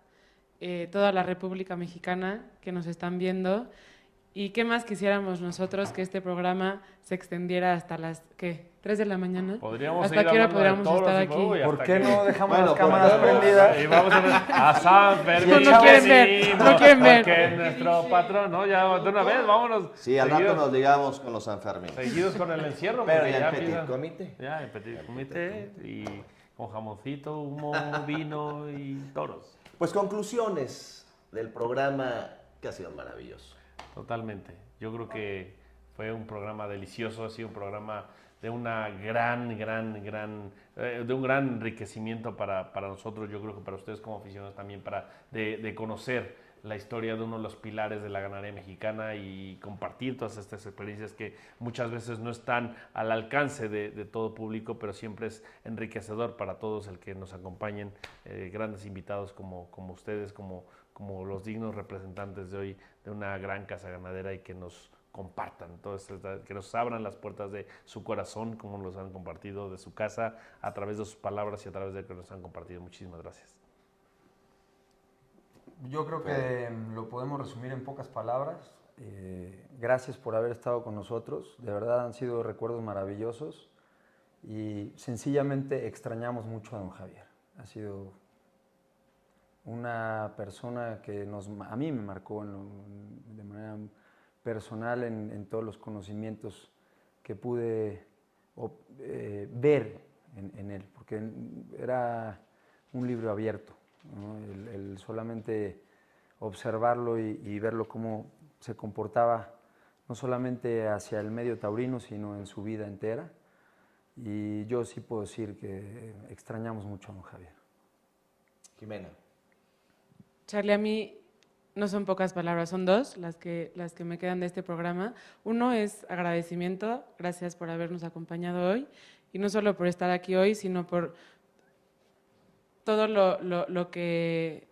toda la República Mexicana que nos están viendo. ¿Y qué más quisiéramos nosotros que este programa se extendiera hasta las, ¿qué? 3 de la mañana? Podríamos ¿Hasta seguir qué hora hablando de podríamos toros estar y aquí? todo, y ¿Por hasta qué que- no dejamos Bueno, las cámaras podemos- prendidas? Y vamos a San Fermín. No quieren ver, no quieren ver. Porque nuestro patrón, ¿no? Ya de una vez, vámonos. Sí, al rato seguidos- nos ligamos con los Sanfermines. Seguidos con el encierro. Pero porque ya en empieza- petit comité. Ya, en petit comité. Y con jamoncito, humo, vino y toros. Pues conclusiones del programa que ha sido maravilloso. Totalmente. Yo creo que fue un programa delicioso, ha sido un programa de una de un gran enriquecimiento para nosotros, yo creo que para ustedes como aficionados también, de conocer la historia de uno de los pilares de la ganadería mexicana y compartir todas estas experiencias que muchas veces no están al alcance de todo público, pero siempre es enriquecedor para todos el que nos acompañen grandes invitados como ustedes, como los dignos representantes de hoy de una gran casa ganadera y que nos compartan, que nos abran las puertas de su corazón como nos han compartido, de su casa, a través de sus palabras y a través de lo que nos han compartido. Muchísimas gracias. Yo creo que lo podemos resumir en pocas palabras. Gracias por haber estado con nosotros. De verdad han sido recuerdos maravillosos y sencillamente extrañamos mucho a don Javier. Ha sido una persona que a mí me marcó de manera personal en todos los conocimientos que pude ver en él, porque era un libro abierto, ¿no? El solamente observarlo y verlo cómo se comportaba, no solamente hacia el medio taurino, sino en su vida entera. Y yo sí puedo decir que extrañamos mucho a don Javier. Jimena. Charlie, a mí no son pocas palabras, son dos las que me quedan de este programa. Uno es agradecimiento, gracias por habernos acompañado hoy, y no solo por estar aquí hoy, sino por todo lo que...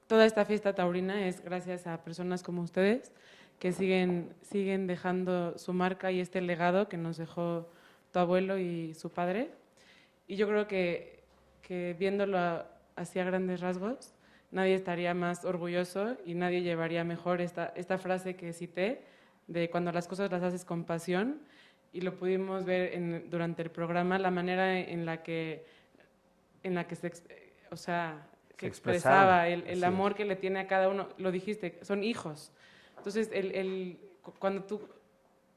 Toda esta fiesta taurina es gracias a personas como ustedes que siguen dejando su marca y este legado que nos dejó tu abuelo y su padre. Y yo creo que viéndolo así a grandes rasgos, nadie estaría más orgulloso y nadie llevaría mejor esta frase que cité, de cuando las cosas las haces con pasión, y lo pudimos ver durante el programa, la manera en la que se expresaba el amor que le tiene a cada uno. Lo dijiste, son hijos. Entonces,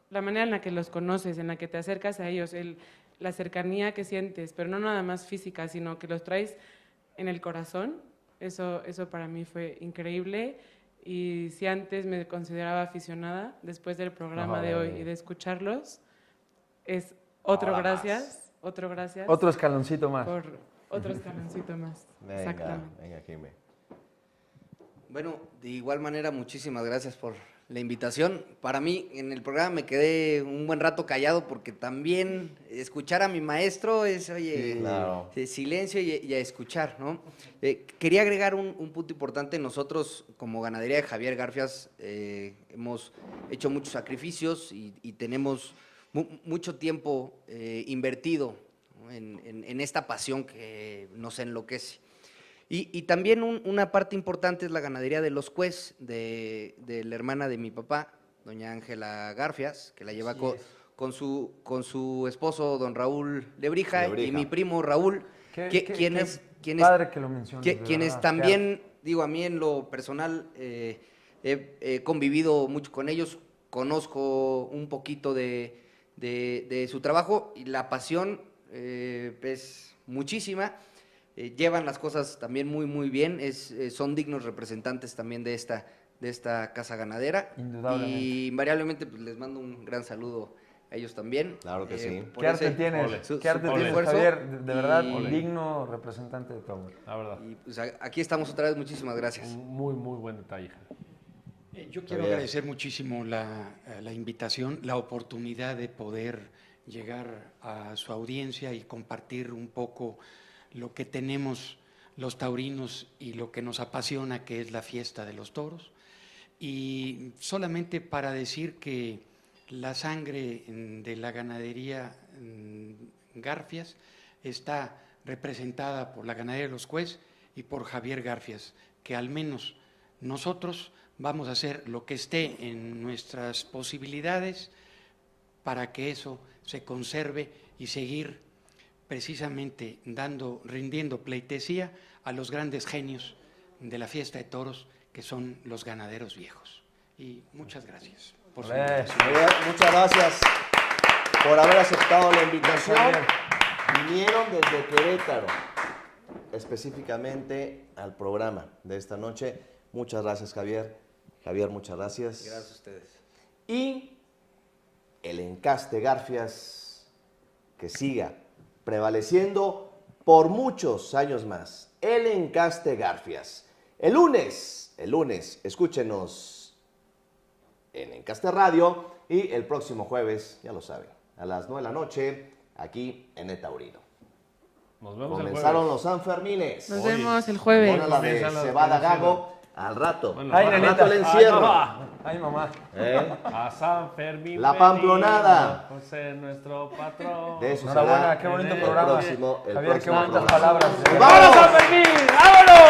la manera en la que los conoces, en la que te acercas a ellos, la cercanía que sientes, pero no nada más física, sino que los traes en el corazón, eso para mí fue increíble. Y si antes me consideraba aficionada, después del programa de hoy y de escucharlos, es otro gracias. Otro escaloncito más. Por otro escaloncito más. Exactamente. Venga, Jimé. Bueno, de igual manera, muchísimas gracias por la invitación. Para mí, en el programa me quedé un buen rato callado porque también escuchar a mi maestro es, oye, Sí, claro. Silencio y a escuchar, ¿no? Quería agregar un punto importante. Nosotros, como Ganadería de Javier Garfias, hemos hecho muchos sacrificios y tenemos mucho tiempo invertido, ¿no? en esta pasión que nos enloquece. Y también una parte importante es la ganadería de los Cues, de la hermana de mi papá, doña Ángela Garfias, que la lleva con su esposo, don Raúl Lebrija, y mi primo Raúl, quienes padre que lo menciones, de quienes verdad, también, digo, a mí en lo personal he convivido mucho con ellos, conozco un poquito de su trabajo y la pasión es muchísima. Llevan las cosas también muy, muy bien. Son dignos representantes también de esta casa ganadera. Indudablemente. Y invariablemente pues, les mando un gran saludo a ellos también. Claro que sí. por ¿Qué arte ese- tienes? su- ¿Qué arte su tienes, esfuerzo. Javier? De verdad, Y- un digno representante de tu abuelo. La verdad. Y pues aquí estamos otra vez. Muchísimas gracias. Un muy, muy buen detalle, Javier. Yo quiero Javier. agradecer muchísimo la invitación, la oportunidad de poder llegar a su audiencia y compartir un poco lo que tenemos los taurinos y lo que nos apasiona, que es la fiesta de los toros. Y solamente para decir que la sangre de la ganadería Garfias está representada por la ganadería de los Cués y por Javier Garfias, que al menos nosotros vamos a hacer lo que esté en nuestras posibilidades para que eso se conserve y seguir precisamente rindiendo pleitesía a los grandes genios de la fiesta de toros, que son los ganaderos viejos. Y muchas gracias por su invitación. Javier, muchas gracias por haber aceptado la invitación. Vinieron desde Querétaro, específicamente al programa de esta noche. Muchas gracias, Javier. Javier, muchas gracias. Gracias a ustedes. Y el encaste Garfias que siga prevaleciendo por muchos años más. El encaste Garfias. El lunes, escúchenos en Encaste Radio y el próximo jueves, ya lo saben, a las 9 de la noche, aquí en El Taurino. Nos vemos Comenzaron el los Sanfermines. Nos Oye, vemos el jueves. Bueno, la de Comienzan las Cebada comienzan. Gago, al rato. Bueno, Ay, al nenita. rato el encierro. Ay, mamá. ¿Eh? A San Fermín. La Pamplonada. venido, José, nuestro patrón. De eso Enhorabuena, será qué bonito el programa. próximo Javier, qué próximo bonitas programa. palabras. ¡Vámonos, San Fermín! ¡Vámonos!